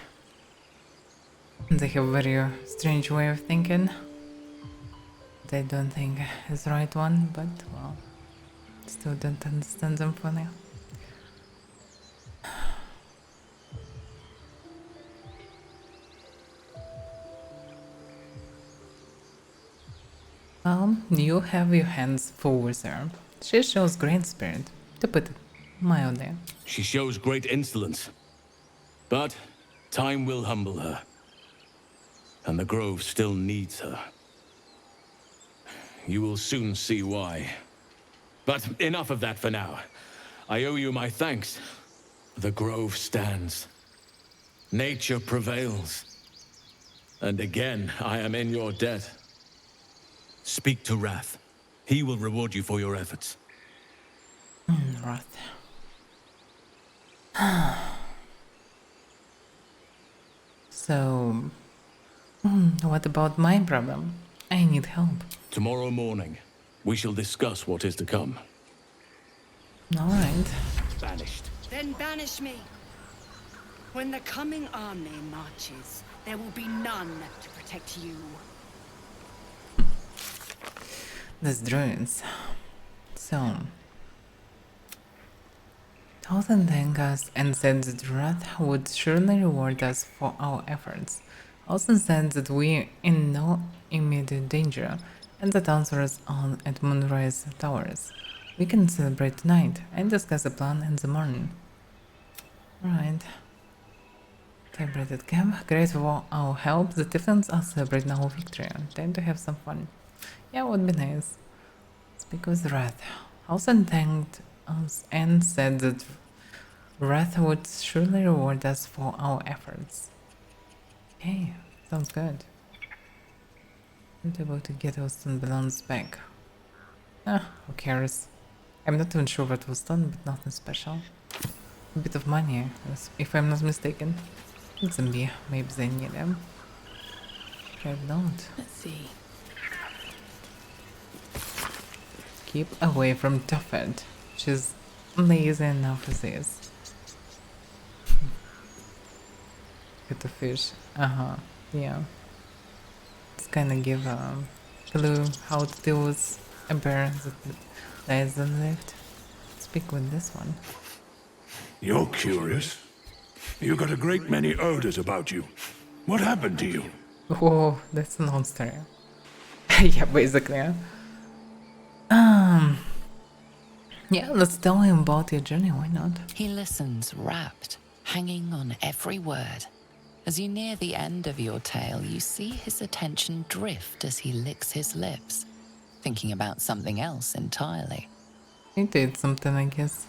[SPEAKER 1] They have a very strange way of thinking. They don't think is the right one, but well, still don't understand them fully. You have your hands full with her. She shows great spirit, to put it mildly.
[SPEAKER 21] She shows great insolence, but time will humble her. And the grove still needs her. You will soon see why. But enough of that for now. I owe you my thanks. The grove stands. Nature prevails. And again, I am in your debt. Speak to Wrath. He will reward you for your efforts.
[SPEAKER 1] Wrath. So, what about my problem? I need help.
[SPEAKER 21] Tomorrow morning, we shall discuss what is to come.
[SPEAKER 1] Alright.
[SPEAKER 21] Banished.
[SPEAKER 22] Then banish me. When the coming army marches, there will be none to protect you.
[SPEAKER 1] These druids. So, Thousand thanked us and said that Wrath would surely reward us for our efforts. Also said that we're in no immediate danger and that answers on at Moonrise Towers. We can celebrate tonight and discuss the plan in the morning. Right. Celebrated camp. Great for our help. The Tiffins are celebrating our victory. Time to have some fun. Yeah, would be nice. Speak with Wrath. Halsin thanked us and said that Wrath would surely reward us for our efforts. Okay, sounds good. Not able to get our stone balloons back. Who cares? I'm not even sure what was done, but nothing special. A bit of money, if I'm not mistaken. It's a me, maybe they need them. Try not.
[SPEAKER 2] Let's see.
[SPEAKER 1] Keep away from DEFILED. She's lazy enough as is. Get the fish. Yeah. It's kinda give a clue how to deal with a bear that lies on the left. Speak with this one.
[SPEAKER 3] You're curious. You got a great many odors about you. What happened to you?
[SPEAKER 1] Oh, that's a long story. Yeah, basically. Yeah, let's tell him about your journey, why not?
[SPEAKER 2] He listens, rapt, hanging on every word. As you near the end of your tale, you see his attention drift as he licks his lips, thinking about something else entirely.
[SPEAKER 1] He did something, I guess.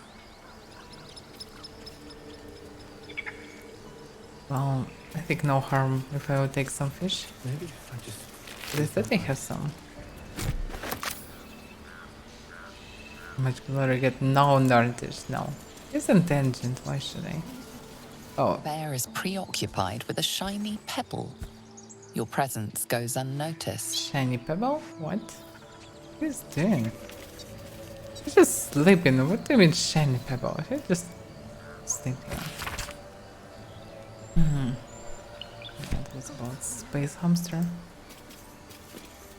[SPEAKER 1] Well, I think no harm if I would take some fish.
[SPEAKER 10] Maybe if I just...
[SPEAKER 1] They said they have some. Much glory get no Nardish, no. It's intelligent, why should I? Oh.
[SPEAKER 2] The bear is preoccupied with a shiny pebble. Your presence goes unnoticed.
[SPEAKER 1] Shiny pebble? What? What is doing? He's just sleeping. What do you mean shiny pebble? He's just sleeping. That was about space hamster.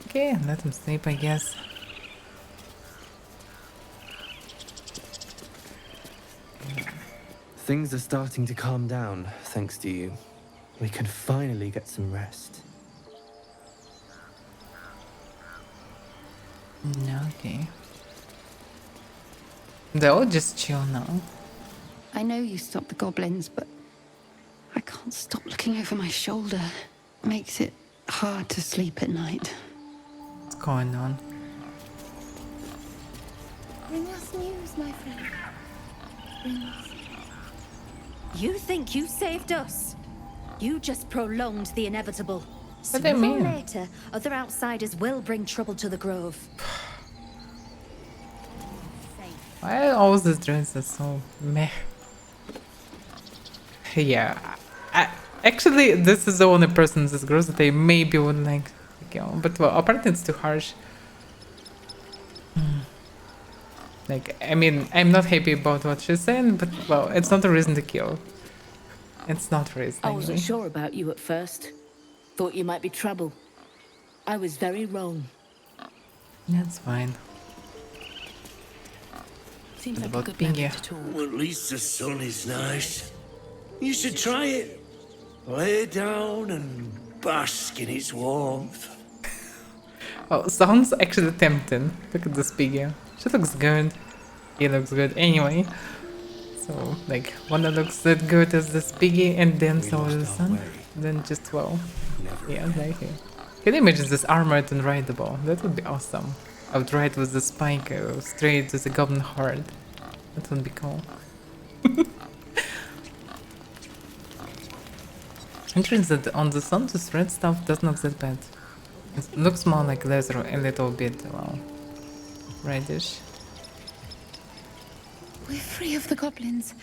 [SPEAKER 1] Okay, let him sleep, I guess.
[SPEAKER 10] Things are starting to calm down, thanks to you. We can finally get some rest.
[SPEAKER 1] Okay. They're all just chill now.
[SPEAKER 6] I know you stopped the goblins, but I can't stop looking over my shoulder. Makes it hard to sleep at night.
[SPEAKER 1] What's going on?
[SPEAKER 4] Bring us news, my friend. Bring us.
[SPEAKER 9] You think you saved us? You just prolonged the inevitable.
[SPEAKER 1] What do you mean?
[SPEAKER 9] Sooner or later, other outsiders will bring trouble to the grove.
[SPEAKER 1] Why are all these druids are so meh? Yeah, actually, this is the only person in this group that I maybe would like to kill. But well, apparently it's too harsh. Like, I mean, I'm not happy about what she's saying, but well, it's not a reason to kill. It's not a reason.
[SPEAKER 9] I wasn't sure about you at first. Thought you might be trouble. I was very wrong.
[SPEAKER 1] That's fine.
[SPEAKER 2] Seems like
[SPEAKER 1] about
[SPEAKER 2] a good
[SPEAKER 1] being
[SPEAKER 2] method to talk.
[SPEAKER 23] Well, at least the sun is nice. You should try it. Lay down and bask in its warmth.
[SPEAKER 1] Oh, sounds actually tempting. Look at this piggy. She looks good. He looks good anyway. So, like, one that looks that good as this piggy and then so is the sun. Then just, well, yeah, like here. Can you imagine this armored and rideable? That would be awesome. I would ride with the spike straight to the goblin horde. That would be cool. Interesting that on the sun this red stuff doesn't look that bad. It looks more like leather a little bit, well, reddish.
[SPEAKER 6] We're free of the goblins,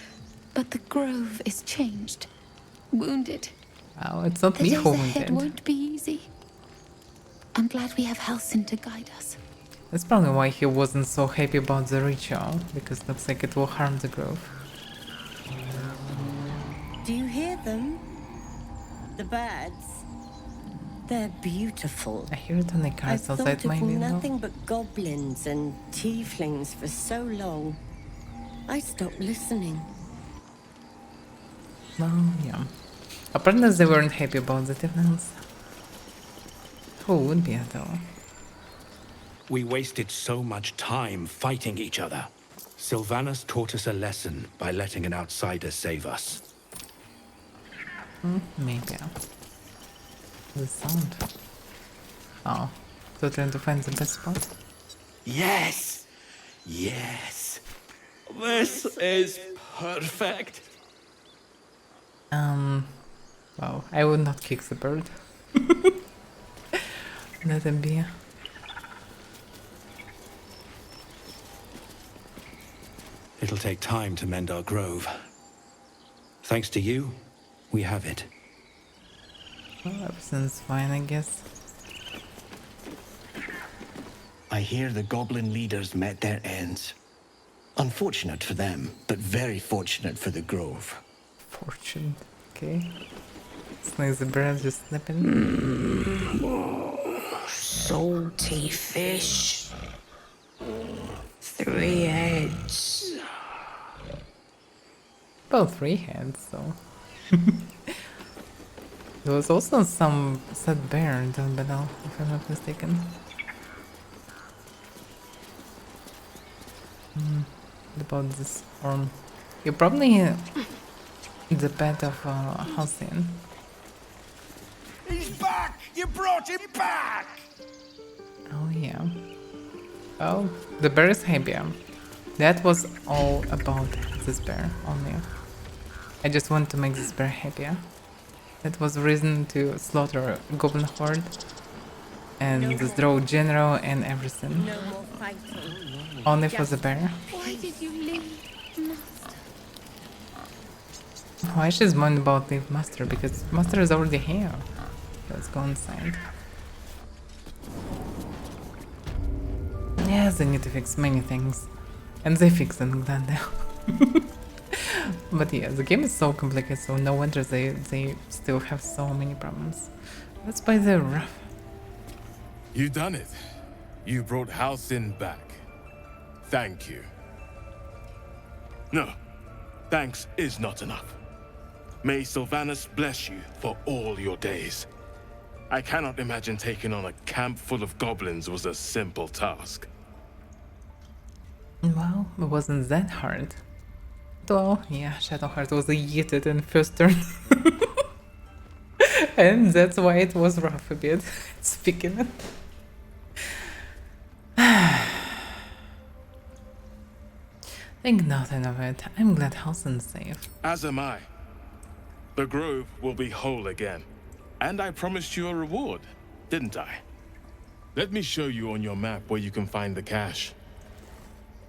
[SPEAKER 6] but the grove is changed. Wounded.
[SPEAKER 1] Oh, it's not me
[SPEAKER 6] The
[SPEAKER 1] who
[SPEAKER 6] days ahead
[SPEAKER 1] wounded.
[SPEAKER 6] won't be easy. I'm glad we have Halsin to guide us.
[SPEAKER 1] That's probably why he wasn't so happy about the ritual, because it looks like it will harm the grove.
[SPEAKER 8] Do you hear them? The birds. They're beautiful.
[SPEAKER 1] I hear it on the cars outside my window.
[SPEAKER 8] I've thought of nothing but goblins and tieflings for so long. I stopped listening.
[SPEAKER 1] Well, yeah. Apparently they weren't happy about the difference. Who would be, though?
[SPEAKER 3] We wasted so much time fighting each other. Sylvanas taught us a lesson by letting an outsider save us.
[SPEAKER 1] Maybe. The sound. Oh, so trying to find the best spot?
[SPEAKER 23] Yes! Yes! This is perfect!
[SPEAKER 1] Well, I would not kick the bird. Let him be.
[SPEAKER 3] It'll take time to mend our grove. Thanks to you, we have it.
[SPEAKER 1] Well, everything's fine, I guess.
[SPEAKER 15] I hear the goblin leaders met their ends. Unfortunate for them, but very fortunate for the grove.
[SPEAKER 1] Fortune, okay. It's like the bird just slipping.
[SPEAKER 17] Salty fish. 3 heads.
[SPEAKER 1] Well, 3 heads, so. There was also some sad bear down below, if I'm not mistaken. About this horn. You're probably the pet of Halcyon.
[SPEAKER 23] He's back! You brought him back!
[SPEAKER 1] Oh yeah. Oh, the bear is happy. That was all about this bear only. I just want to make this bear happier. That was reason to slaughter goblin horde and the drow general and everything.
[SPEAKER 8] No more fighting.
[SPEAKER 1] Only for the bear.
[SPEAKER 8] Why did you leave, Master?
[SPEAKER 1] Why she's moaning about leave Master? Because Master is already here. Let's go inside. Yes, they need to fix many things. And they fix them gladly. But yeah, the game is so complicated, so no wonder they still have so many problems. Let's buy the rough.
[SPEAKER 16] You done it. You brought Halcyon back. Thank you. No, thanks is not enough. May Sylvanas bless you for all your days. I cannot imagine taking on a camp full of goblins was a simple task.
[SPEAKER 1] Well, it wasn't that hard. Well, yeah, Shadowheart was yeeted in first turn. And that's why it was rough a bit. Speaking. Think nothing of it. I'm glad Halson's safe.
[SPEAKER 16] As am I. The grove will be whole again. And I promised you a reward, didn't I? Let me show you on your map where you can find the cache.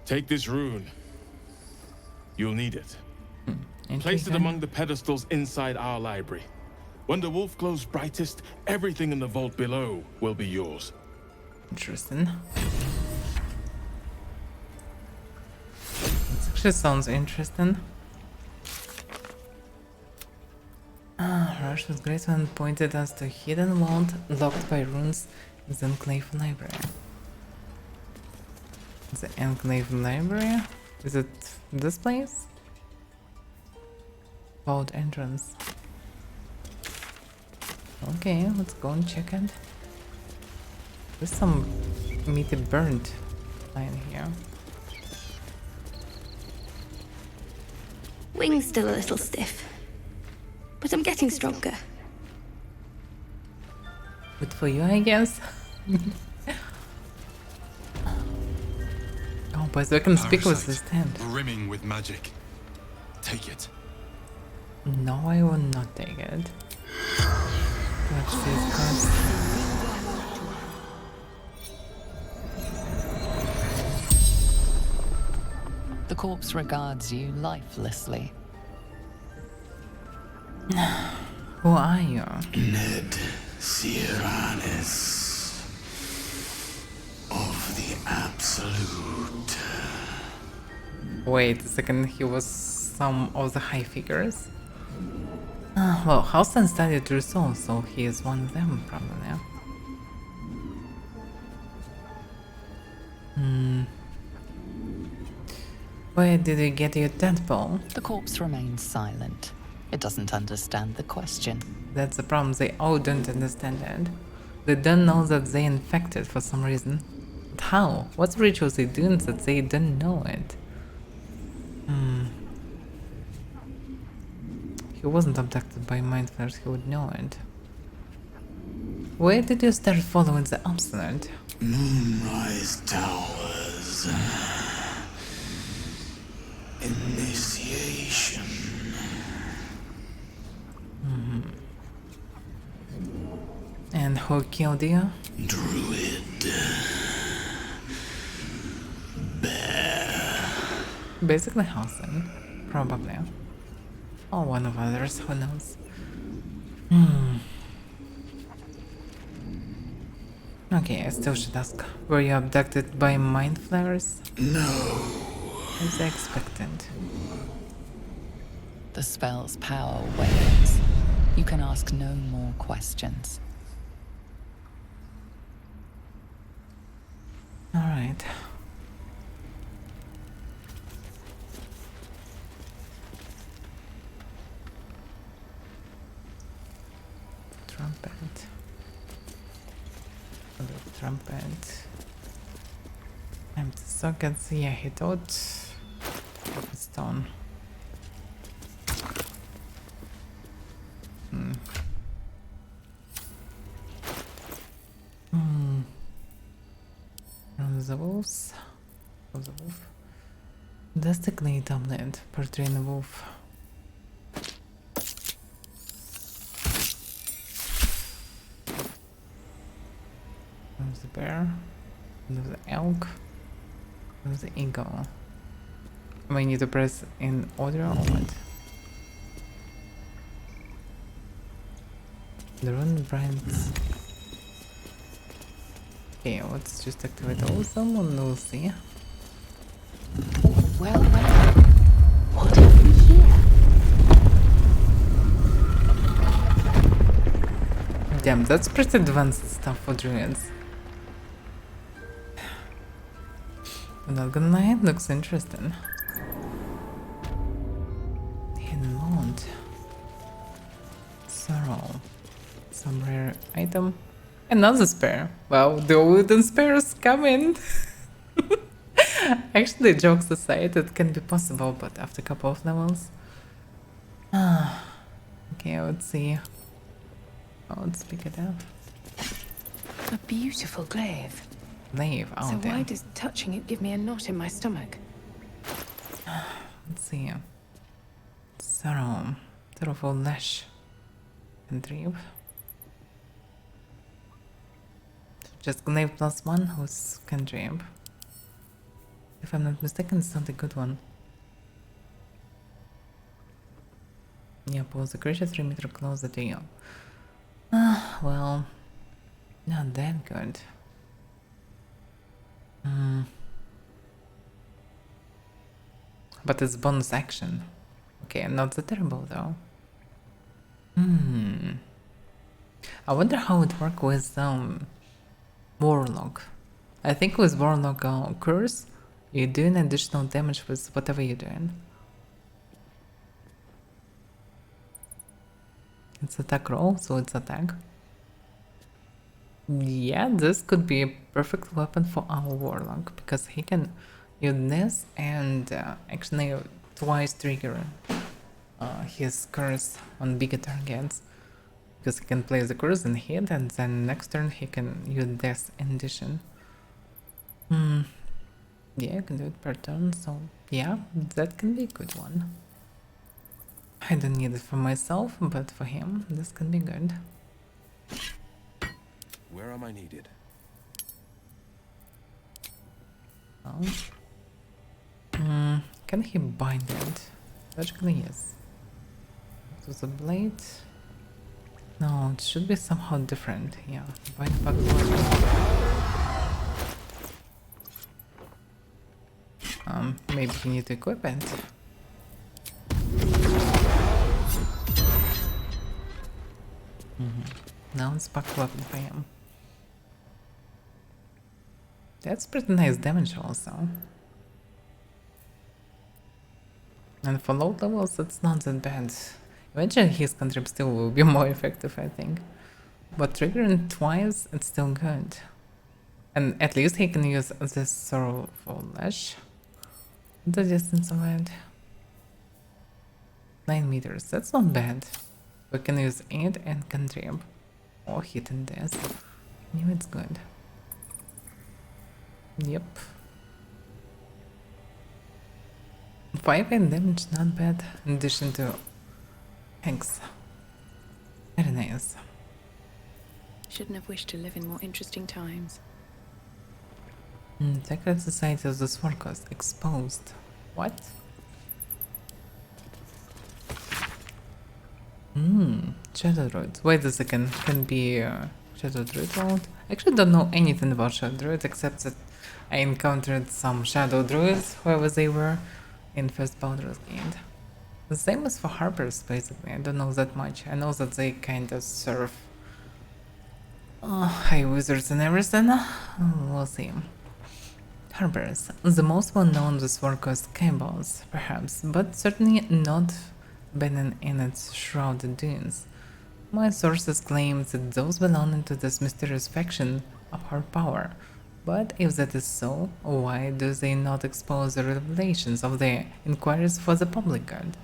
[SPEAKER 16] Take this rune. You'll need it. Place it among the pedestals inside our library. When the wolf glows brightest, everything in the vault below will be yours.
[SPEAKER 1] Interesting. This actually sounds interesting. Rush's great one pointed us to a hidden vault locked by runes in the Enclave Library. The Enclave Library? Is it this place? Vault entrance. Okay, let's go and check it. There's some meaty burnt lying here.
[SPEAKER 24] Wing's still a little stiff, but I'm getting stronger.
[SPEAKER 1] Good for you, I guess. Oh, but I can speak with this tent.
[SPEAKER 25] Brimming with magic. Take it.
[SPEAKER 1] No, I will not take it. Watch these cards.
[SPEAKER 2] The corpse regards you lifelessly.
[SPEAKER 1] Who are you?
[SPEAKER 23] Ned Siranis of the Absolute.
[SPEAKER 1] Wait a second, he was some of the high figures. Well, Halston studied through souls, so he is one of them, probably. Where did you get your tadpole?
[SPEAKER 2] The corpse remains silent. It doesn't understand the question.
[SPEAKER 1] That's the problem, they all don't understand it. They don't know that they're infected for some reason. But how? What rituals they doing that they don't know it? He wasn't abducted by mind flayers, he would know it. Where did you start following the obstinate?
[SPEAKER 23] Moonrise Towers. Initiation.
[SPEAKER 1] And who killed you?
[SPEAKER 23] Druid. Bear.
[SPEAKER 1] Basically Halston. Probably. Or one of others, who knows. Okay, I still should ask. Were you abducted by mind flayers?
[SPEAKER 23] No.
[SPEAKER 1] As I expected.
[SPEAKER 2] The spell's power wanes. You can ask no more questions.
[SPEAKER 1] Alright. Trumpet. Trumpet. Empty sockets. Yeah, he thought. Stone. From the wolves. Of the wolf. That's the clay tablet. Portraying the wolf. There's the bear. There's the elk. There's the eagle. I need to press in order or what? The rune brands. Okay, let's just activate all of them and we'll see.
[SPEAKER 2] Well,
[SPEAKER 1] what happened here? Damn, that's pretty advanced stuff for druids. I'm not gonna lie, it looks interesting. Hidden mount. Sorrow. Some rare item. Another spare. Wow, the wooden spares coming. Actually, jokes aside, it can be possible, but after a couple of levels. Okay, let's see. Oh, let's pick it up.
[SPEAKER 5] A beautiful glaive.
[SPEAKER 1] Glaive,
[SPEAKER 5] So why does touching it give me a knot in my stomach?
[SPEAKER 1] Let's see. Sorrow. Sorrowful lash. Contrive. Just glaive +1, who's contrive. If I'm not mistaken, it's not a good one. Yeah, pulls the creature 3 meters closer to you. Well, not that good. But it's bonus action. Okay, not so terrible though. I wonder how it works with Warlock. I think with Warlock Curse, you're doing additional damage with whatever you're doing. It's attack roll, so it's attack. Yeah, this could be a perfect weapon for our Warlock, because he can use this and actually twice trigger his curse on bigger targets. Because he can place the curse and hit, and then next turn he can use this in addition. Yeah, you can do it per turn, so yeah, that can be a good one. I don't need it for myself, but for him, this can be good.
[SPEAKER 20] Where am I needed?
[SPEAKER 1] Oh. Can he bind it? Logically, yes. So the blade. No, it should be somehow different. Yeah, bind back. Maybe you need to equip it. Now it's packed weapon for him. That's pretty nice damage also. And for low levels, it's not that bad. Eventually his cantrip still will be more effective, I think. But triggering twice, it's still good. And at least he can use this sorrowful lash. The distance of it. 9 meters, that's not bad. We can use it and cantrip. Or hit and this. Knew it's good. Yep. 5 damage, not bad. In addition to Hex. Very nice.
[SPEAKER 5] Shouldn't have wished to live in more interesting times.
[SPEAKER 1] Sacred Society of the Sword Coast exposed. What? Shadow Druids. Wait a second. Can be Shadow Druid world? I actually don't know anything about Shadow Druids except that I encountered some Shadow Druids, whoever they were, in first Baldur's Gate. The same as for Harpers, basically. I don't know that much. I know that they kind of serve high wizards and everything. We'll see. Harpers. The most well-known the Sword Coast Cables, perhaps, but certainly not Benin in its shrouded dunes. My sources claim that those belonging to this mysterious faction abhor power, but if that is so, why do they not expose the revelations of their inquiries for the public good?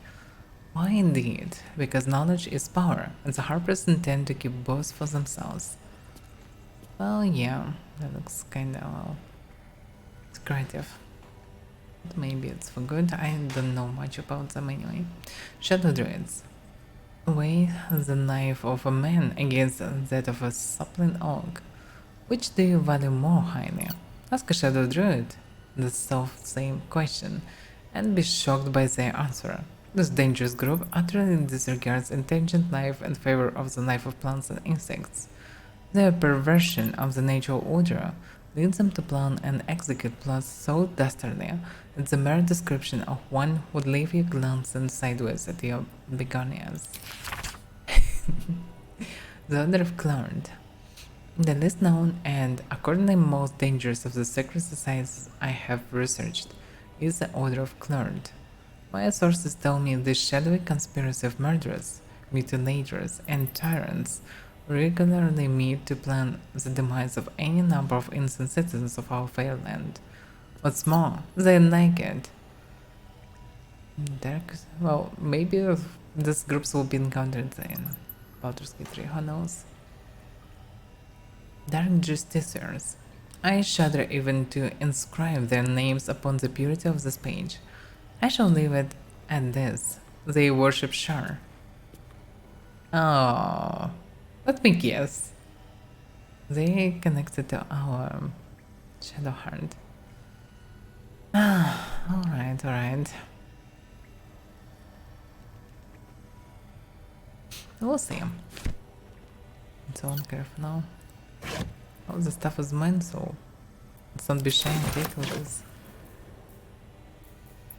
[SPEAKER 1] Why indeed? Because knowledge is power, and the Harpers intend to keep both for themselves. Well, yeah, that looks kinda, well, it's creative. But maybe it's for good, I don't know much about them anyway. Shadow Druids. Weigh the knife of a man against that of a sapling oak. Which do you value more highly? Ask a Shadow Druid the self-same question, and be shocked by their answer. This dangerous group utterly disregards intelligent life in favor of the life of plants and insects. Their perversion of the natural order leads them to plan and execute plots so dastardly that the mere description of one would leave you glancing sideways at your begonias. The Order of Clorn. The least known and accordingly most dangerous of the secret societies I have researched is the Order of Clorn. My sources tell me this shadowy conspiracy of murderers, mutilators, and tyrants regularly meet to plan the demise of any number of innocent citizens of our fair land. What's more, they like it. Dark, well, maybe these groups will be encountered in Baldur's Gate 3, who knows? Dark Justiciars. I shudder even to inscribe their names upon the purity of this page. I shall leave it at this. They worship Shar. Oh, let me guess. They connected to our Shadowheart. Alright, alright. We'll see. It's all careful now. All the stuff is mine, so let's not be shy and take this.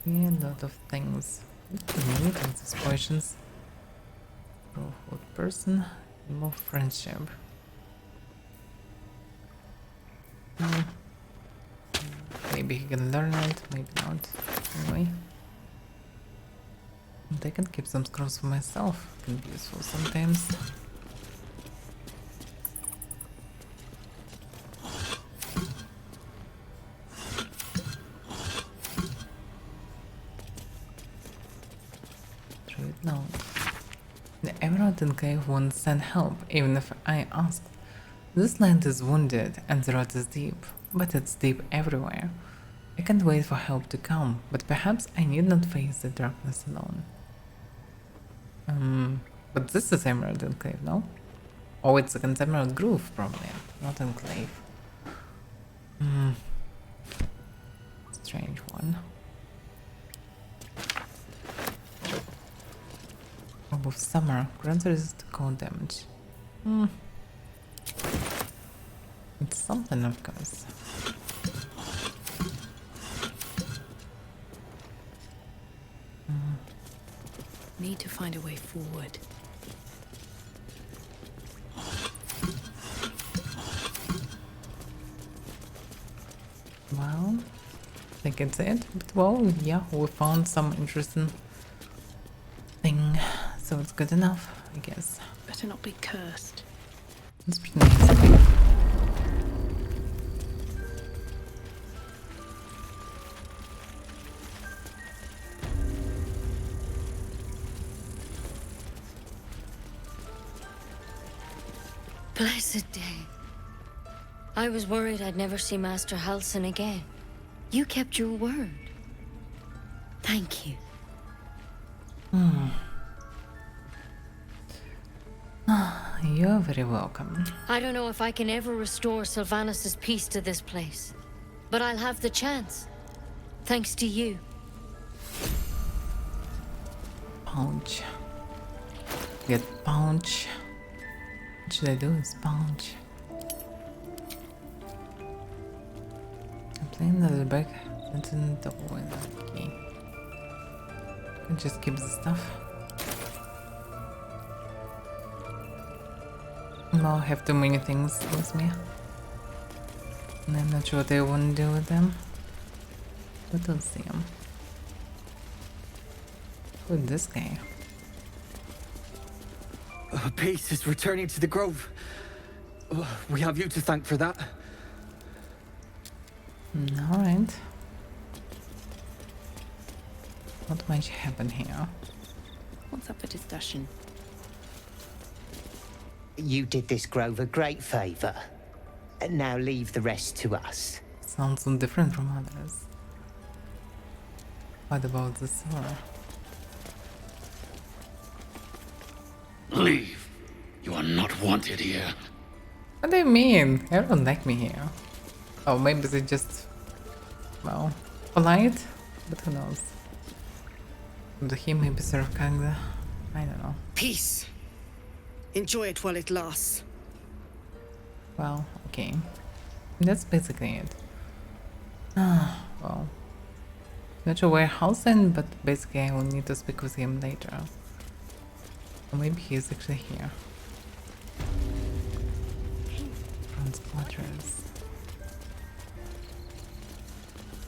[SPEAKER 1] Yeah, a lot of things. We need all these potions. Growth person, more friendship. Maybe he can learn it, maybe not. Anyway. And I can keep some scrolls for myself. It can be useful sometimes. Trade note. The Emerald Enclave won't send help, even if I asked. This land is wounded and the rot is deep, but it's deep everywhere. I can't wait for help to come, but perhaps I need not face the darkness alone. But this is Emerald Enclave, no? Oh, it's an Emerald Grove, probably, not Enclave. Strange one. Orb of Summer grants resist cold damage. It's something, of course.
[SPEAKER 5] Need to find a way forward.
[SPEAKER 1] think it's it. But well, yeah, we found some interesting thing, so it's good enough, I guess.
[SPEAKER 5] Better not be cursed.
[SPEAKER 1] It's pretty nice.
[SPEAKER 4] Blessed day. I was worried I'd never see Master Halsin again. You kept your word. Thank you.
[SPEAKER 1] You're very welcome.
[SPEAKER 4] I don't know if I can ever restore Sylvanus' peace to this place, but I'll have the chance. Thanks to you.
[SPEAKER 1] Punch. Get punch. What should I do with punch? I'm playing the back. That's in the window. Okay. I just keep the stuff. No, I have too many things with me. And I'm not sure what I want to do with them. But we'll see him. Who's this guy?
[SPEAKER 11] Peace is returning to the grove. We have you to thank for that.
[SPEAKER 1] Alright. What might happen here?
[SPEAKER 5] What's up for discussion?
[SPEAKER 13] You did this grove a great favor. Now leave the rest to us.
[SPEAKER 1] Sounds so different from others. What about the sewer?
[SPEAKER 23] Leave. You are not wanted here.
[SPEAKER 1] What do you mean? I don't like me here. Oh, maybe they just, well, polite? But who knows? But he maybe serve kinda, I don't know.
[SPEAKER 22] Peace. Enjoy it while it lasts.
[SPEAKER 1] Well, okay. That's basically it. Well. Not sure where Halsin, but basically I will need to speak with him later. Or maybe he's actually here. Bronze Clutchers.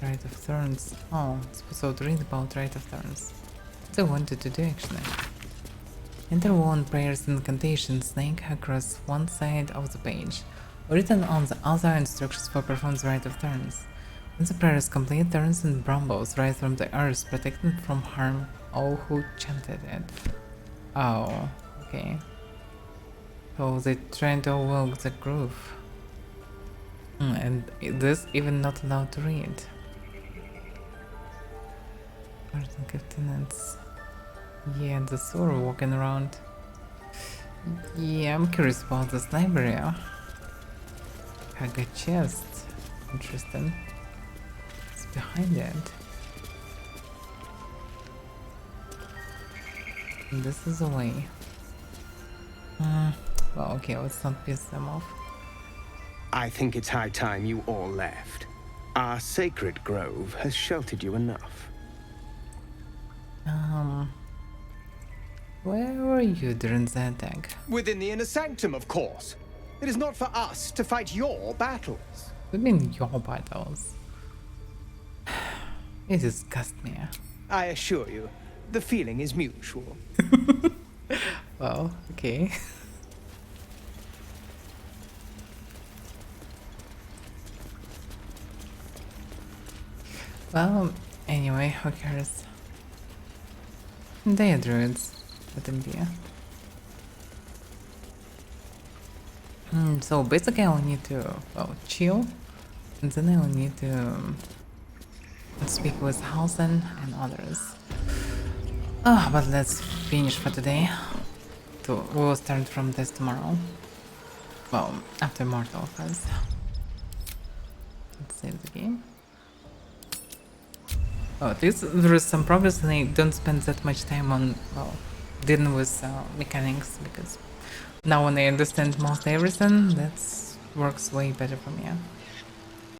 [SPEAKER 1] Rite of Thorns. Oh, I suppose I would read about Rite of Thorns. That's what I wanted to do actually. Interwoven prayers and incantations snake across one side of the page. Written on the other, instructions for performing the Rite of Thorns. When the prayer is complete, thorns and brambles rise from the earth, protecting from harm all who chanted it. Oh, okay. So they're trying to walk the groove. And this even not allowed to read. Person lieutenants. Yeah, the sewer walking around. Yeah, I'm curious about this library. Haga chest. Interesting. What's behind it? And this is a way. Well, okay, let's not piss them off.
[SPEAKER 14] I think it's high time you all left. Our sacred grove has sheltered you enough.
[SPEAKER 1] Where were you during the attack?
[SPEAKER 18] Within the inner sanctum, of course. It is not for us to fight your battles.
[SPEAKER 1] What do you mean your battles? It disgusts me.
[SPEAKER 11] I assure you, the feeling is mutual.
[SPEAKER 1] Well, okay. Well, anyway, who cares? They are druids. Let them be. So basically I will need to, well, chill. And then I will need to speak with Halsin and others. But let's finish for today. We'll start from this tomorrow. Well, after Mortal first. Let's save the game. Oh, at least there is some progress and I don't spend that much time on, well, dealing with mechanics, because now when I understand most everything, that works way better for me.